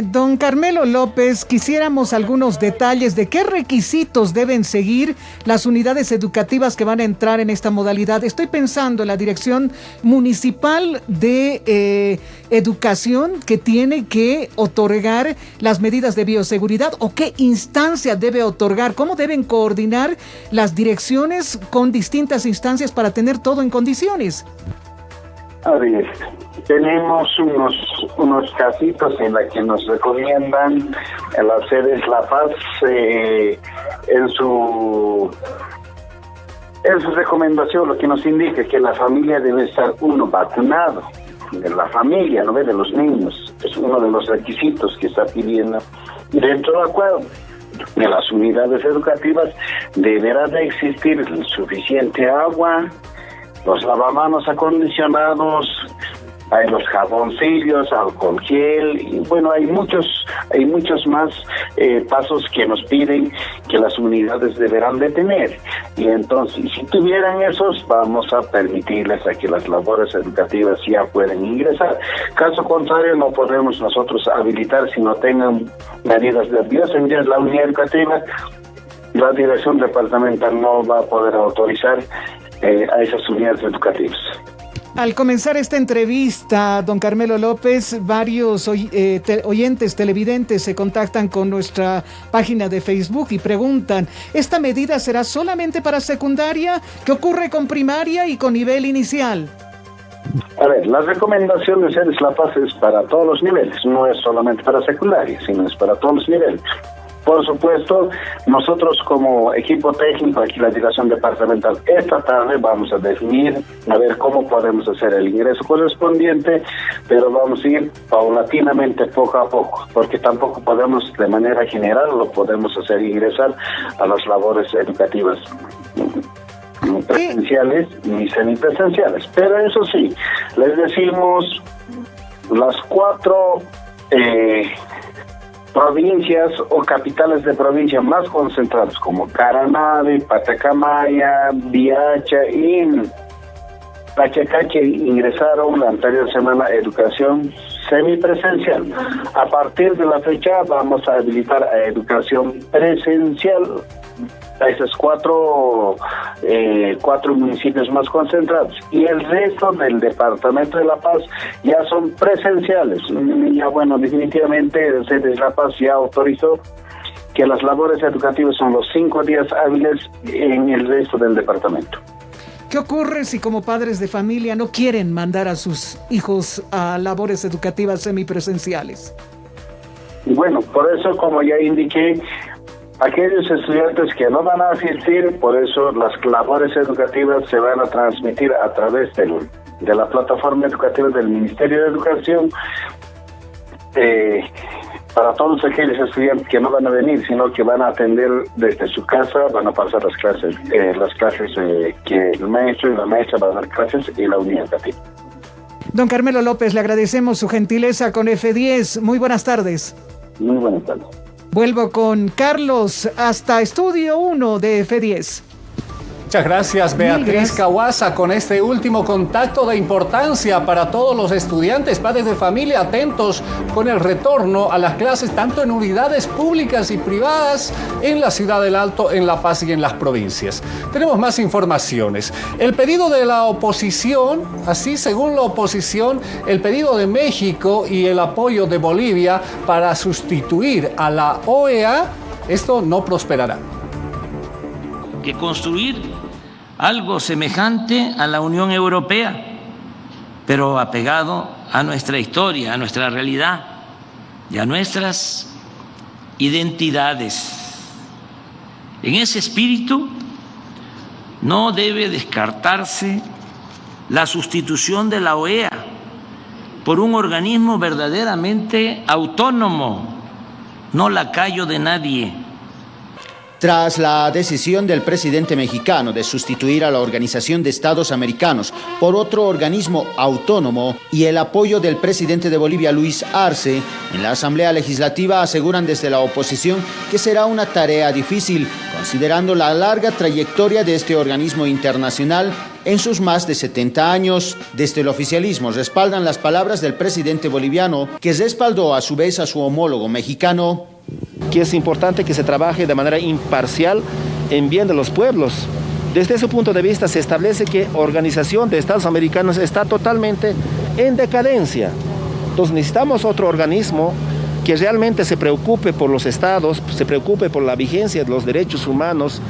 Don Carmelo López, quisiéramos algunos detalles de qué requisitos deben seguir las unidades educativas que van a entrar en esta modalidad. Estoy pensando en la Dirección Municipal de Educación, que tiene que otorgar las medidas de bioseguridad, o qué instancia debe otorgar, cómo deben coordinar las direcciones con distintas instancias para tener todo en condiciones. A ver, tenemos unos casitos en la que nos recomiendan en las CEDES La Paz en su recomendación, lo que nos indica que la familia debe estar vacunado, de la familia, no de los niños, es uno de los requisitos que está pidiendo, y dentro del cual de las unidades educativas deberá de existir suficiente agua, los lavamanos acondicionados, hay los jaboncillos, alcohol gel, y bueno, hay muchos más pasos que nos piden que las unidades deberán de tener. Y entonces, si tuvieran esos, vamos a permitirles a que las labores educativas ya pueden ingresar. Caso contrario, no podemos nosotros habilitar si no tengan medidas de bioseguridad la unidad educativa. La dirección departamental no va a poder autorizar a esas unidades educativas. Al comenzar esta entrevista, don Carmelo López, varios oyentes televidentes se contactan con nuestra página de Facebook y preguntan, ¿esta medida será solamente para secundaria? ¿Qué ocurre con primaria y con nivel inicial? A ver, la recomendación de CEDES La Paz es para todos los niveles, no es solamente para secundaria, sino es para todos los niveles. Por supuesto, nosotros como equipo técnico, aquí la dirección departamental, esta tarde vamos a definir, a ver cómo podemos hacer el ingreso correspondiente, pero vamos a ir paulatinamente poco a poco, porque tampoco podemos de manera general, lo podemos hacer ingresar a las labores educativas presenciales y semipresenciales. Pero eso sí, les decimos las 4 provincias o capitales de provincia más concentradas como Caranave, Patacamaya, Biacha y Pachacache ingresaron la anterior semana a educación semipresencial. A partir de la fecha vamos a habilitar a educación presencial a esos 4 municipios más concentrados, y el resto del Departamento de La Paz ya son presenciales. Ya bueno, definitivamente CEDES La Paz ya autorizó que las labores educativas son los 5 días hábiles en el resto del departamento. ¿Qué ocurre si como padres de familia no quieren mandar a sus hijos a labores educativas semipresenciales? Bueno, por eso, como ya indiqué, aquellos estudiantes que no van a asistir, por eso las labores educativas se van a transmitir a través de la plataforma educativa del Ministerio de Educación. Para todos aquellos estudiantes que no van a venir, sino que van a atender desde su casa, van a pasar las clases que el maestro y la maestra van a dar clases en la unidad educativa. Don Carmelo López, le agradecemos su gentileza con F10. Muy buenas tardes. Muy buenas tardes. Vuelvo con Carlos hasta Estudio 1 de F10. Muchas gracias, Beatriz Cahuasa, con este último contacto de importancia para todos los estudiantes, padres de familia, atentos con el retorno a las clases, tanto en unidades públicas y privadas en la Ciudad del Alto, en La Paz y en las provincias. Tenemos más informaciones. El pedido de la oposición, así según la oposición, el pedido de México y el apoyo de Bolivia para sustituir a la OEA, esto no prosperará. Que construir algo semejante a la Unión Europea, pero apegado a nuestra historia, a nuestra realidad y a nuestras identidades. En ese espíritu no debe descartarse la sustitución de la OEA por un organismo verdaderamente autónomo, no lacayo de nadie. Tras la decisión del presidente mexicano de sustituir a la Organización de Estados Americanos por otro organismo autónomo y el apoyo del presidente de Bolivia, Luis Arce, en la Asamblea Legislativa aseguran desde la oposición que será una tarea difícil, considerando la larga trayectoria de este organismo internacional en sus más de 70 años. Desde el oficialismo respaldan las palabras del presidente boliviano, que respaldó a su vez a su homólogo mexicano. Que es importante que se trabaje de manera imparcial en bien de los pueblos. Desde ese punto de vista se establece que la Organización de Estados Americanos está totalmente en decadencia. Entonces necesitamos otro organismo que realmente se preocupe por los estados, se preocupe por la vigencia de los derechos humanos,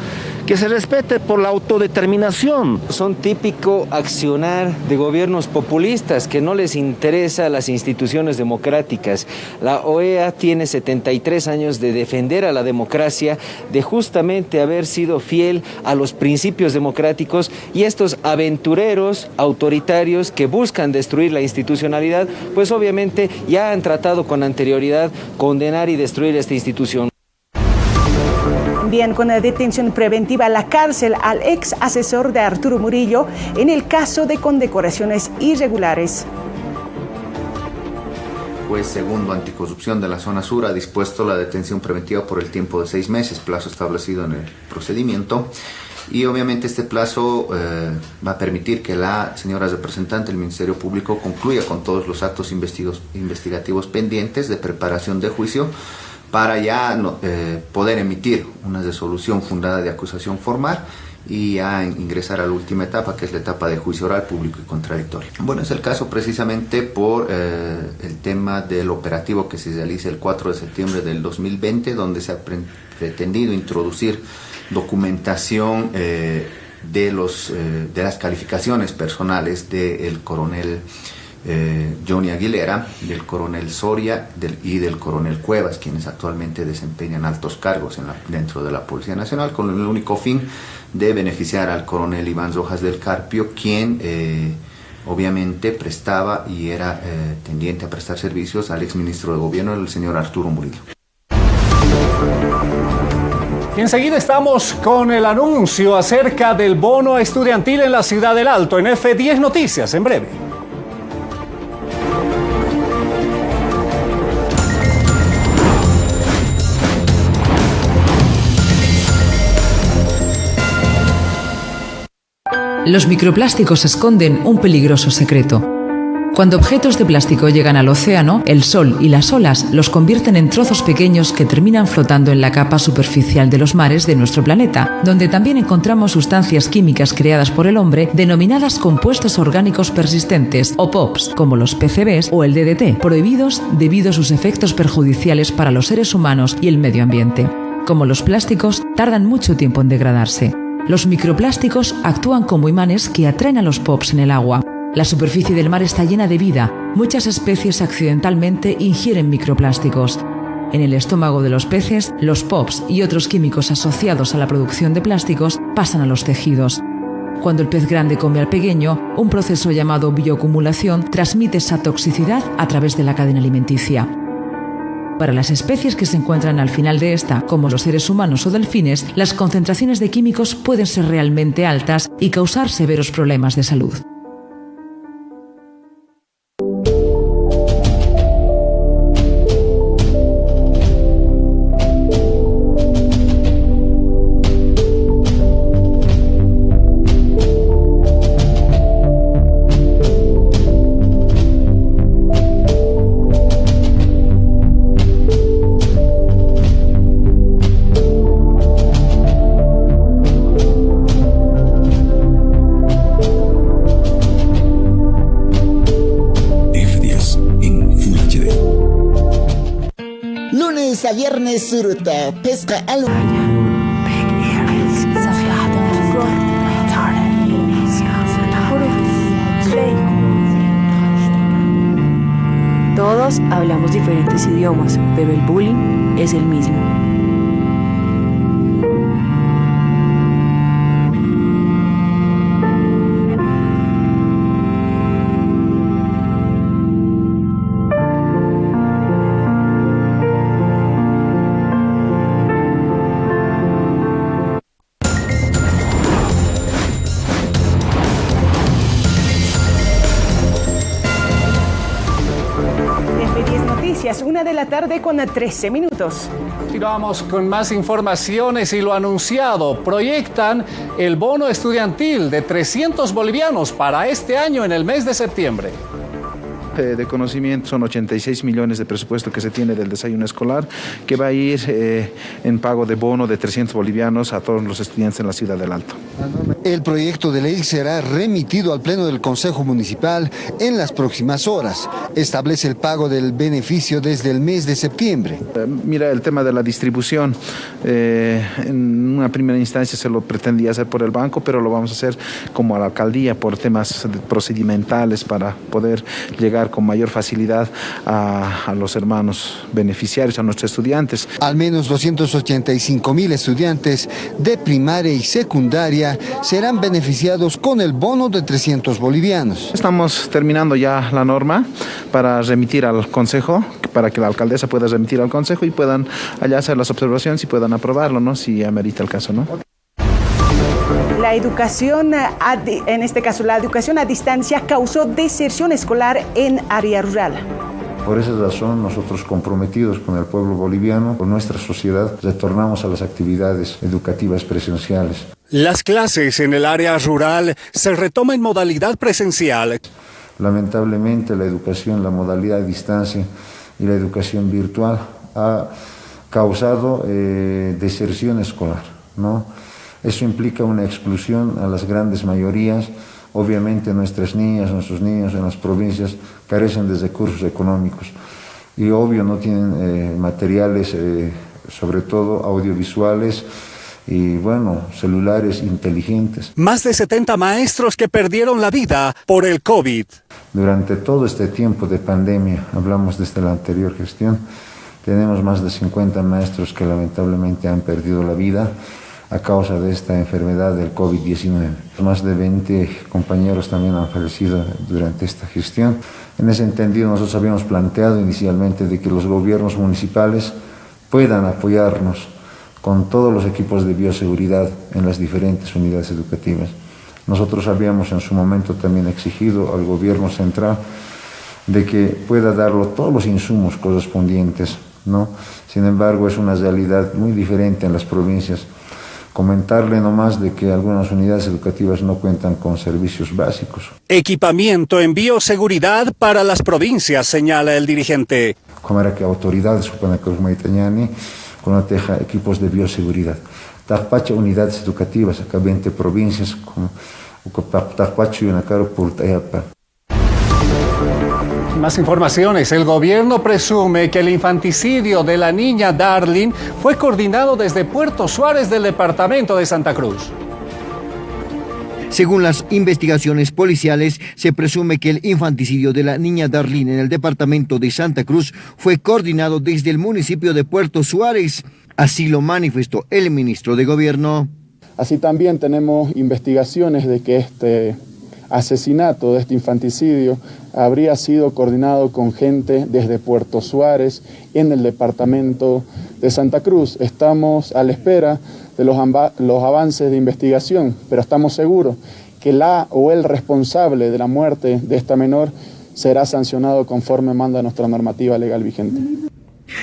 que se respete por la autodeterminación. Son típico accionar de gobiernos populistas que no les interesa las instituciones democráticas. La OEA tiene 73 años de defender a la democracia, de justamente haber sido fiel a los principios democráticos, y estos aventureros autoritarios que buscan destruir la institucionalidad, pues obviamente ya han tratado con anterioridad condenar y destruir esta institución. Bien, con la detención preventiva a la cárcel al ex asesor de Arturo Murillo en el caso de condecoraciones irregulares. Juez segundo anticorrupción de la zona sur ha dispuesto la detención preventiva por el tiempo de 6 meses, plazo establecido en el procedimiento. Y obviamente este plazo va a permitir que la señora representante del Ministerio Público concluya con todos los actos investigativos pendientes de preparación de juicio, para ya poder emitir una resolución fundada de acusación formal y ya ingresar a la última etapa, que es la etapa de juicio oral, público y contradictorio. Bueno, es el caso precisamente por el tema del operativo que se realiza el 4 de septiembre del 2020, donde se ha pretendido introducir documentación de las calificaciones personales del coronel Johnny Aguilera, del coronel Soria y del coronel Cuevas, quienes actualmente desempeñan altos cargos dentro de la Policía Nacional, con el único fin de beneficiar al coronel Iván Rojas del Carpio, quien obviamente prestaba y era tendiente a prestar servicios al exministro de Gobierno, el señor Arturo Murillo. Y enseguida estamos con el anuncio acerca del bono estudiantil en la Ciudad del Alto en F10 Noticias, en breve. Los microplásticos esconden un peligroso secreto. Cuando objetos de plástico llegan al océano, el sol y las olas los convierten en trozos pequeños que terminan flotando en la capa superficial de los mares de nuestro planeta, donde también encontramos sustancias químicas creadas por el hombre denominadas compuestos orgánicos persistentes, o POPs, como los PCBs o el DDT, prohibidos debido a sus efectos perjudiciales para los seres humanos y el medio ambiente. Como los plásticos, tardan mucho tiempo en degradarse. Los microplásticos actúan como imanes que atraen a los POPs en el agua. La superficie del mar está llena de vida. Muchas especies accidentalmente ingieren microplásticos. En el estómago de los peces, los POPs y otros químicos asociados a la producción de plásticos pasan a los tejidos. Cuando el pez grande come al pequeño, un proceso llamado bioacumulación transmite esa toxicidad a través de la cadena alimenticia. Para las especies que se encuentran al final de esta, como los seres humanos o delfines, las concentraciones de químicos pueden ser realmente altas y causar severos problemas de salud. A viernes surta, pesca al... Todos hablamos diferentes idiomas, pero el bullying es el mismo. 1:13 p.m. Continuamos con más informaciones y lo anunciado. Proyectan el bono estudiantil de 300 bolivianos para este año en el mes de septiembre. De conocimiento son 86 millones de presupuesto que se tiene del desayuno escolar, que va a ir en pago de bono de 300 bolivianos a todos los estudiantes en la ciudad del Alto. El proyecto de ley será remitido al Pleno del Consejo Municipal en las próximas horas. Establece el pago del beneficio desde el mes de septiembre. Mira, el tema de la distribución, en una primera instancia se lo pretendía hacer por el banco, pero lo vamos a hacer como a la alcaldía por temas procedimentales para poder llegar con mayor facilidad a los hermanos beneficiarios, a nuestros estudiantes. Al menos 285.000 estudiantes de primaria y secundaria serán beneficiados con el bono de 300 bolivianos. Estamos terminando ya la norma para remitir al Consejo, para que la alcaldesa pueda remitir al Consejo y puedan allá hacer las observaciones y puedan aprobarlo, ¿no? Si amerita el caso, ¿no? La educación, en este caso la educación a distancia, causó deserción escolar en área rural. Por esa razón, nosotros comprometidos con el pueblo boliviano, con nuestra sociedad, retornamos a las actividades educativas presenciales. Las clases en el área rural se retoman en modalidad presencial. Lamentablemente, la educación, la modalidad a distancia y la educación virtual ha causado deserción escolar, ¿no? Eso implica una exclusión a las grandes mayorías. Obviamente nuestras niñas, nuestros niños en las provincias carecen de recursos económicos y obvio no tienen materiales, sobre todo audiovisuales y bueno, celulares inteligentes. Más de 70 maestros que perdieron la vida por el COVID. Durante todo este tiempo de pandemia, hablamos desde la anterior gestión, tenemos más de 50 maestros que lamentablemente han perdido la vida a causa de esta enfermedad del COVID-19. Más de 20 compañeros también han fallecido durante esta gestión. En ese entendido, nosotros habíamos planteado inicialmente de que los gobiernos municipales puedan apoyarnos con todos los equipos de bioseguridad en las diferentes unidades educativas. Nosotros habíamos en su momento también exigido al gobierno central de que pueda darlo todos los insumos correspondientes, ¿no? Sin embargo, es una realidad muy diferente en las provincias. Comentarle nomás de que algunas unidades educativas no cuentan con servicios básicos. Equipamiento en bioseguridad para las provincias, señala el dirigente. Como era que autoridades con equipos de bioseguridad. Tajpacha unidades educativas, acá 20 provincias, como Tajpacha y Unacaro, Pultayapa. Más informaciones. El gobierno presume que el infanticidio de la niña Darlene fue coordinado desde Puerto Suárez del departamento de Santa Cruz. Según las investigaciones policiales, se presume que el infanticidio de la niña Darlene en el departamento de Santa Cruz fue coordinado desde el municipio de Puerto Suárez. Así lo manifestó el ministro de Gobierno. Así también tenemos investigaciones de que este asesinato, de este infanticidio, habría sido coordinado con gente desde Puerto Suárez en el departamento de Santa Cruz. Estamos a la espera de los avances de investigación, pero estamos seguros que la o el responsable de la muerte de esta menor será sancionado conforme manda nuestra normativa legal vigente.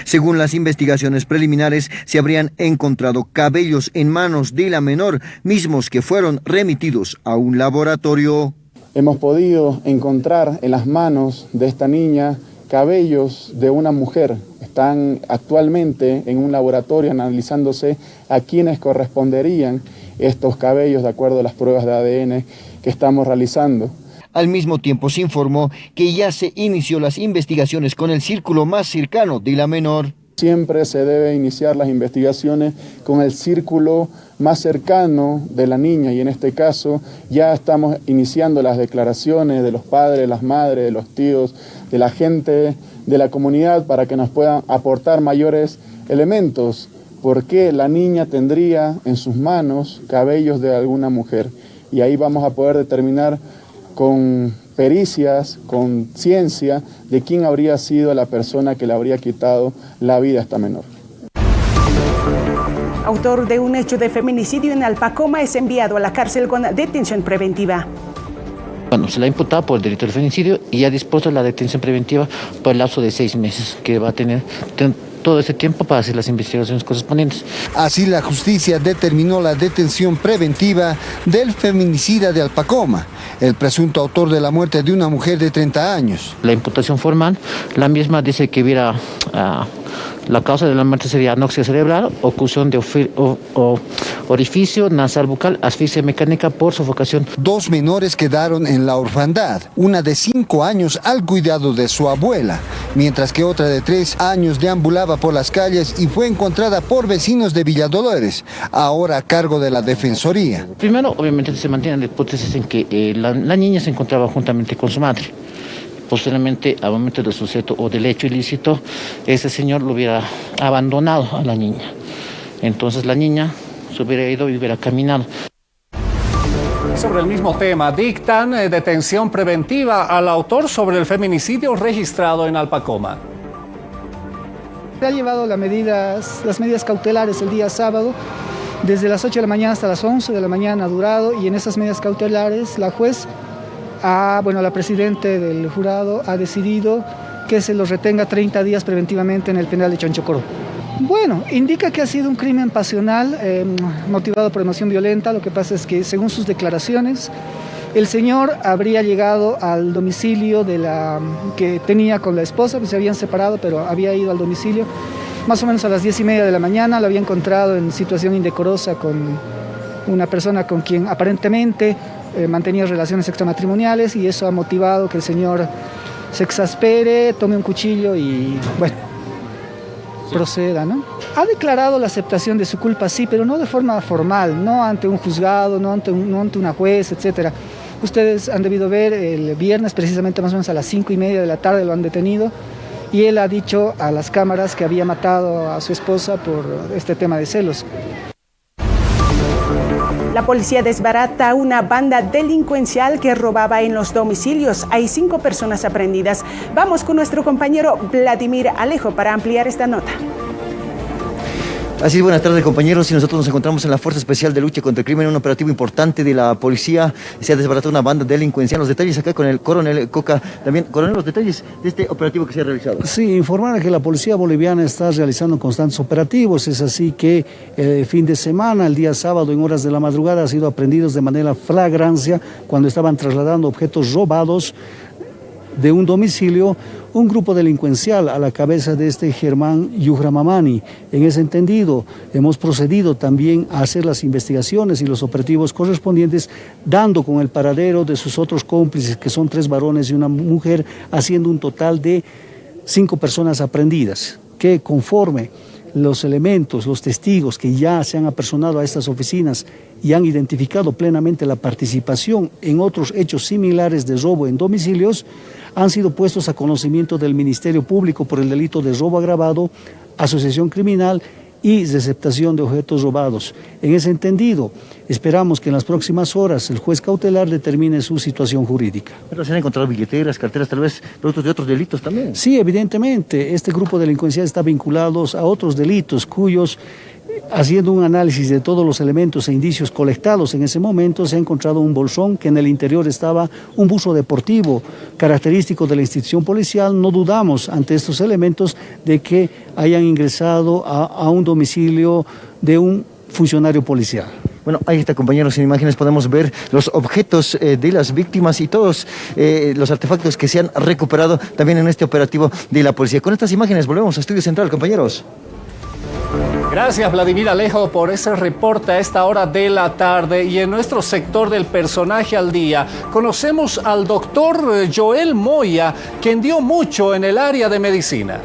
Según las investigaciones preliminares, se habrían encontrado cabellos en manos de la menor, mismos que fueron remitidos a un laboratorio. Hemos podido encontrar en las manos de esta niña cabellos de una mujer. Están actualmente en un laboratorio analizándose a quienes corresponderían estos cabellos de acuerdo a las pruebas de ADN que estamos realizando. Al mismo tiempo se informó que ya se inició las investigaciones con el círculo más cercano de la menor. Siempre se debe iniciar las investigaciones con el círculo más cercano de la niña y en este caso ya estamos iniciando las declaraciones de los padres, las madres, de los tíos, de la gente de la comunidad para que nos puedan aportar mayores elementos. ¿Por qué la niña tendría en sus manos cabellos de alguna mujer? Y ahí vamos a poder determinar con pericias, con ciencia, de quién habría sido la persona que le habría quitado la vida a esta menor. Autor de un hecho de feminicidio en Alpacoma es enviado a la cárcel con detención preventiva. Bueno, se le ha imputado por el delito de feminicidio y ha dispuesto la detención preventiva por el lapso de 6 meses, que va a tener todo ese tiempo para hacer las investigaciones correspondientes. Así la justicia determinó la detención preventiva del feminicida de Alpacoma, el presunto autor de la muerte de una mujer de 30 años. La imputación formal, la misma dice que hubiera... la causa de la muerte sería anoxia cerebral, oclusión de orificio nasal bucal, asfixia mecánica por sofocación. 2 menores quedaron en la orfandad, una de 5 años al cuidado de su abuela, mientras que otra de 3 años deambulaba por las calles y fue encontrada por vecinos de Villadolores, ahora a cargo de la Defensoría. Primero, obviamente, se mantiene la hipótesis en que la niña se encontraba juntamente con su madre. Posteriormente, al momento del suceso o del hecho ilícito, ese señor lo hubiera abandonado a la niña. Entonces la niña se hubiera ido y hubiera caminado. Sobre el mismo tema, dictan detención preventiva al autor sobre el feminicidio registrado en Alpacoma. Se ha llevado las medidas cautelares el día sábado, desde las 8 de la mañana hasta las 11 de la mañana ha durado, y en esas medidas cautelares la juez, la presidente del jurado ha decidido que se los retenga 30 días preventivamente en el penal de Chonchocoro. Bueno, indica que ha sido un crimen pasional motivado por emoción violenta. Lo que pasa es que, según sus declaraciones, el señor habría llegado al domicilio que tenía con la esposa, pues se habían separado, pero había ido al domicilio más o menos a las 10:30 de la mañana, lo había encontrado en situación indecorosa con una persona con quien aparentemente mantenía relaciones extramatrimoniales, y eso ha motivado que el señor se exaspere, tome un cuchillo y, proceda, ¿no? Ha declarado la aceptación de su culpa, sí, pero no de forma formal, no ante un juzgado, no ante una juez, etcétera. Ustedes han debido ver el viernes, precisamente más o menos a las 5:30 de la tarde lo han detenido, y él ha dicho a las cámaras que había matado a su esposa por este tema de celos. La policía desbarata una banda delincuencial que robaba en los domicilios. Hay 5 personas aprehendidas. Vamos con nuestro compañero Vladimir Alejo para ampliar esta nota. Así es, buenas tardes, compañeros. Y nosotros nos encontramos en la Fuerza Especial de Lucha contra el Crimen, un operativo importante de la policía. Se ha desbaratado una banda delincuencial. Los detalles acá con el coronel Coca. También, coronel, los detalles de este operativo que se ha realizado. Sí, informar que la policía boliviana está realizando constantes operativos. Es así que el fin de semana, el día sábado, en horas de la madrugada, han sido aprendidos de manera flagrancia cuando estaban trasladando objetos robados de un domicilio, un grupo delincuencial a la cabeza de este Germán Yujramamani. En ese entendido, hemos procedido también a hacer las investigaciones y los operativos correspondientes, dando con el paradero de sus otros cómplices, que son 3 varones y una mujer, haciendo un total de 5 personas aprehendidas, que conforme los elementos, los testigos que ya se han apersonado a estas oficinas y han identificado plenamente la participación en otros hechos similares de robo en domicilios, han sido puestos a conocimiento del Ministerio Público por el delito de robo agravado, asociación criminal y receptación de objetos robados. En ese entendido, esperamos que en las próximas horas el juez cautelar determine su situación jurídica. ¿Pero se han encontrado billeteras, carteras, tal vez productos de otros delitos también? Sí, evidentemente. Este grupo delincuencial está vinculado a otros delitos cuyos, haciendo un análisis de todos los elementos e indicios colectados en ese momento, se ha encontrado un bolsón que en el interior estaba un buzo deportivo característico de la institución policial. No dudamos ante estos elementos de que hayan ingresado a un domicilio de un funcionario policial. Bueno, ahí está, compañeros, en imágenes podemos ver los objetos de las víctimas y todos los artefactos que se han recuperado también en este operativo de la policía. Con estas imágenes volvemos a Estudio Central, compañeros. Gracias, Vladimir Alejo, por ese reporte a esta hora de la tarde. Y en nuestro sector del personaje al día, conocemos al doctor Joel Moya, quien dio mucho en el área de medicina.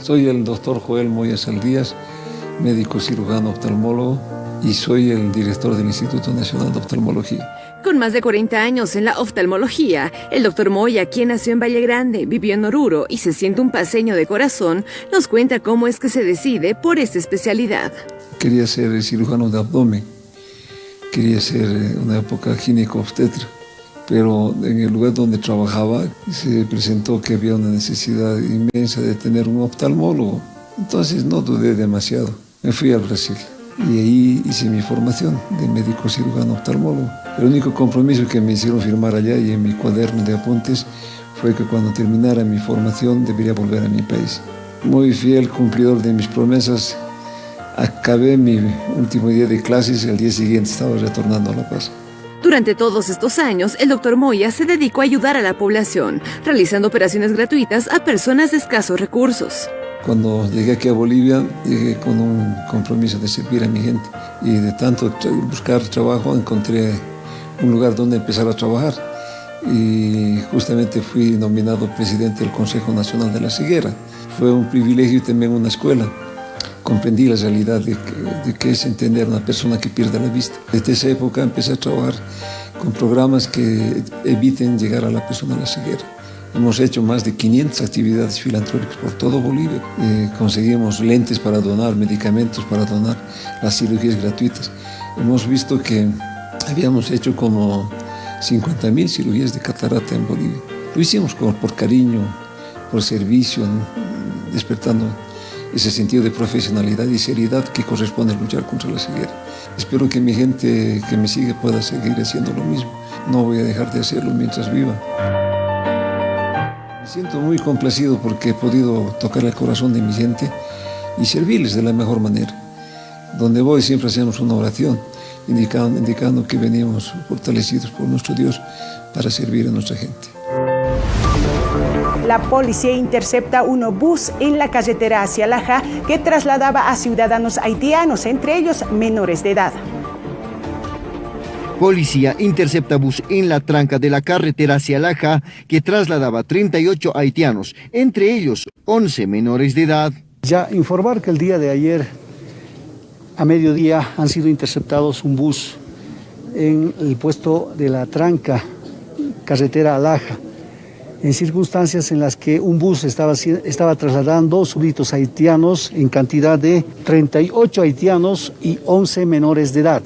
Soy el doctor Joel Moya Saldías, médico cirujano oftalmólogo, y soy el director del Instituto Nacional de Oftalmología. Con más de 40 años en la oftalmología, el doctor Moya, quien nació en Valle Grande, vivió en Oruro y se siente un paceño de corazón, nos cuenta cómo es que se decide por esta especialidad. Quería ser cirujano de abdomen, quería ser en una época gineco-obstetra, pero en el lugar donde trabajaba se presentó que había una necesidad inmensa de tener un oftalmólogo. Entonces no dudé demasiado. me fui al Brasil y ahí hice mi formación de médico cirujano oftalmólogo. El único compromiso que me hicieron firmar allá y en mi cuaderno de apuntes fue que cuando terminara mi formación debería volver a mi país. Muy fiel cumplidor de mis promesas, acabé mi último día de clases y al día siguiente estaba retornando a La Paz. Durante todos estos años, el Dr. Moya se dedicó a ayudar a la población, realizando operaciones gratuitas a personas de escasos recursos. Cuando llegué aquí a Bolivia, llegué con un compromiso de servir a mi gente. Y de tanto buscar trabajo, encontré un lugar donde empezar a trabajar. Y justamente fui nominado presidente del Consejo Nacional de la Ceguera. Fue un privilegio y también una escuela. Comprendí la realidad de qué es entender a una persona que pierde la vista. Desde esa época empecé a trabajar con programas que eviten llegar a la persona a la ceguera. Hemos hecho más de 500 actividades filantrópicas por todo Bolivia. Conseguimos lentes para donar, medicamentos para donar, las cirugías gratuitas. Hemos visto que habíamos hecho como 50.000 cirugías de catarata en Bolivia. Lo hicimos por cariño, por servicio, ¿no? Despertando ese sentido de profesionalidad y seriedad que corresponde a luchar contra la ceguera. Espero que mi gente que me sigue pueda seguir haciendo lo mismo. No voy a dejar de hacerlo mientras viva. Me siento muy complacido porque he podido tocar el corazón de mi gente y servirles de la mejor manera. Donde voy siempre hacemos una oración indicando que venimos fortalecidos por nuestro Dios para servir a nuestra gente. La policía intercepta un bus en la carretera hacia Laja que trasladaba a ciudadanos haitianos, entre ellos menores de edad. Policía intercepta bus en la tranca de la carretera hacia Laja que trasladaba 38 haitianos, entre ellos 11 menores de edad. Ya informar que el día de ayer, a mediodía, han sido interceptados un bus en el puesto de la tranca, carretera a Laja, en circunstancias en las que un bus estaba trasladando súbditos haitianos en cantidad de 38 haitianos y 11 menores de edad.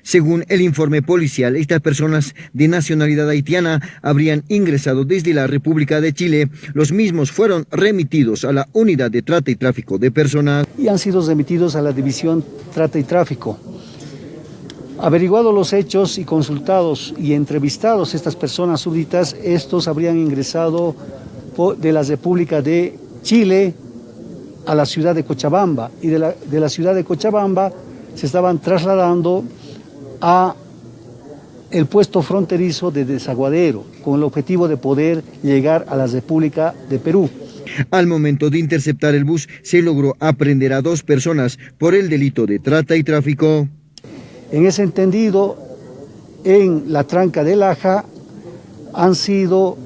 Según el informe policial, estas personas de nacionalidad haitiana habrían ingresado desde la República de Chile. Los mismos fueron remitidos a la Unidad de Trata y Tráfico de Personas. Y han sido remitidos a la División Trata y Tráfico. Averiguados los hechos y consultados y entrevistados estas personas súbditas, estos habrían ingresado de la República de Chile a la ciudad de Cochabamba y de la ciudad de Cochabamba se estaban trasladando a el puesto fronterizo de Desaguadero con el objetivo de poder llegar a la República de Perú. Al momento de interceptar el bus se logró aprehender a 2 personas por el delito de trata y tráfico. En ese entendido, en la tranca de Laja han sido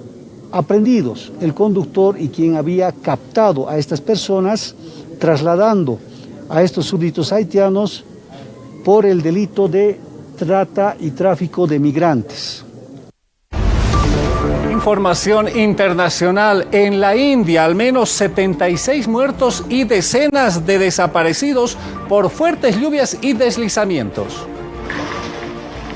aprehendidos el conductor y quien había captado a estas personas, trasladando a estos súbditos haitianos por el delito de trata y tráfico de migrantes. Información internacional. En la India, al menos 76 muertos y decenas de desaparecidos por fuertes lluvias y deslizamientos.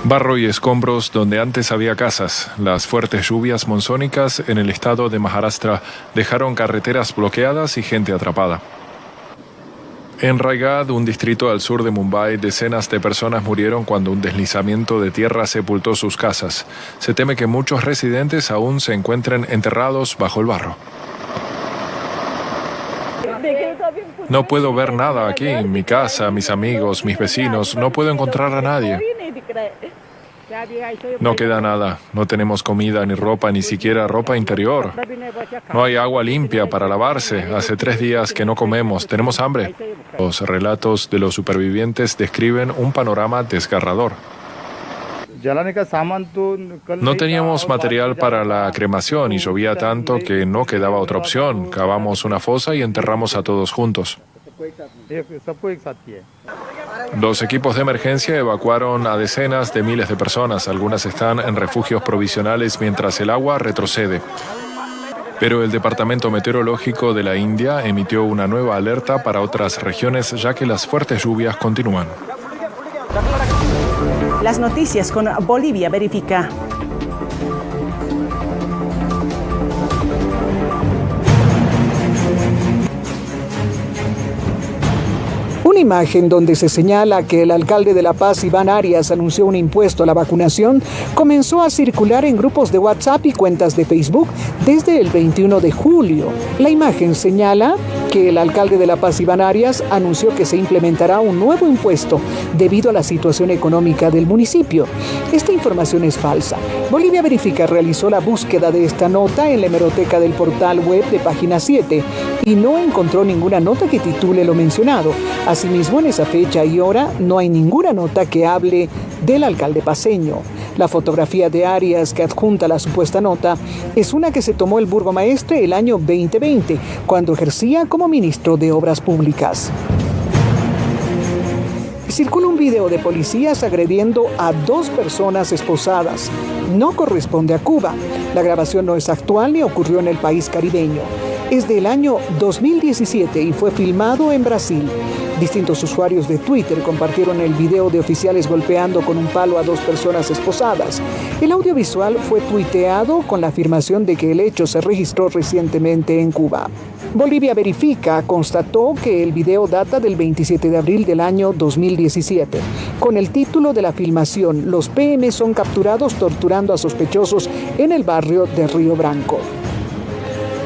Barro y escombros donde antes había casas. Las fuertes lluvias monzónicas en el estado de Maharashtra dejaron carreteras bloqueadas y gente atrapada. En Raigad, un distrito al sur de Mumbai, decenas de personas murieron cuando un deslizamiento de tierra sepultó sus casas. Se teme que muchos residentes aún se encuentren enterrados bajo el barro. No puedo ver nada aquí, mi casa, mis amigos, mis vecinos, no puedo encontrar a nadie. No queda nada, no tenemos comida ni ropa, ni siquiera ropa interior. No hay agua limpia para lavarse, hace 3 días que no comemos, tenemos hambre. Los relatos de los supervivientes describen un panorama desgarrador. No teníamos material para la cremación y llovía tanto que no quedaba otra opción. Cavamos una fosa y enterramos a todos juntos. Los equipos de emergencia evacuaron a decenas de miles de personas. Algunas están en refugios provisionales mientras el agua retrocede. Pero el Departamento Meteorológico de la India emitió una nueva alerta para otras regiones, ya que las fuertes lluvias continúan. Las noticias con Bolivia Verifica. Un imagen donde se señala que el alcalde de La Paz, Iván Arias, anunció un impuesto a la vacunación, comenzó a circular en grupos de WhatsApp y cuentas de Facebook desde el 21 de julio. La imagen señala que el alcalde de La Paz, Iván Arias, anunció que se implementará un nuevo impuesto debido a la situación económica del municipio. Esta información es falsa. Bolivia Verifica realizó la búsqueda de esta nota en la hemeroteca del portal web de Página 7 y no encontró ninguna nota que titule lo mencionado. Asimismo, en esa fecha y hora no hay ninguna nota que hable del alcalde paceño. La fotografía de Arias que adjunta la supuesta nota es una que se tomó el burgomaestre el año 2020, cuando ejercía como ministro de Obras Públicas. Circula un video de policías agrediendo a 2 personas esposadas. No corresponde a Cuba. La grabación no es actual ni ocurrió en el país caribeño. Es del año 2017 y fue filmado en Brasil. Distintos usuarios de Twitter compartieron el video de oficiales golpeando con un palo a 2 personas esposadas. El audiovisual fue tuiteado con la afirmación de que el hecho se registró recientemente en Cuba. Bolivia Verifica constató que el video data del 27 de abril del año 2017. Con el título de la filmación, los PM son capturados torturando a sospechosos en el barrio de Río Branco.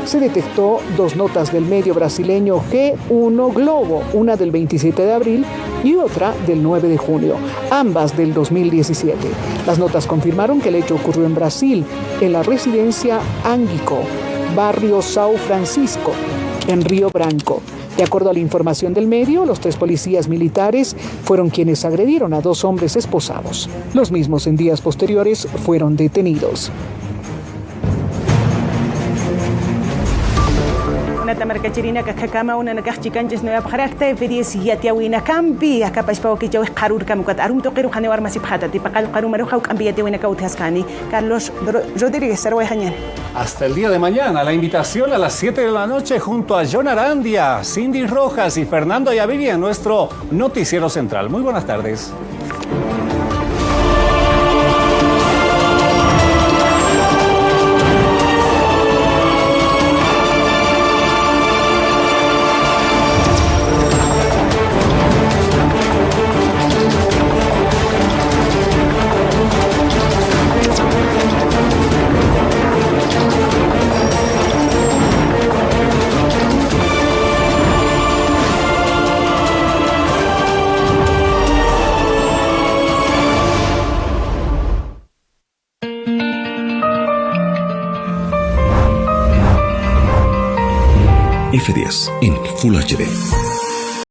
Se detectó 2 notas del medio brasileño G1 Globo, una del 27 de abril y otra del 9 de junio, ambas del 2017. Las notas confirmaron que el hecho ocurrió en Brasil, en la residencia Anguico, barrio São Francisco, en Río Branco. De acuerdo a la información del medio, los 3 policías militares fueron quienes agredieron a 2 hombres esposados. Los mismos en días posteriores fueron detenidos. Tamarcachirina kakama una nakachchikanchis nueva parakta ferias yatiawina campi akapashpaw que yo qarur kamukat arum toqiru hanewar masipjata tipaqal qarumaru hau campi yatiawina kauthaskani Carlos Rodríguez Sarway Jañan. Hasta el día de mañana, la invitación a las 7 de la noche junto a John Arandia, Cindy Rojas y Fernando Yaviria en nuestro Noticiero Central. Muy buenas tardes. F10 en Full HD.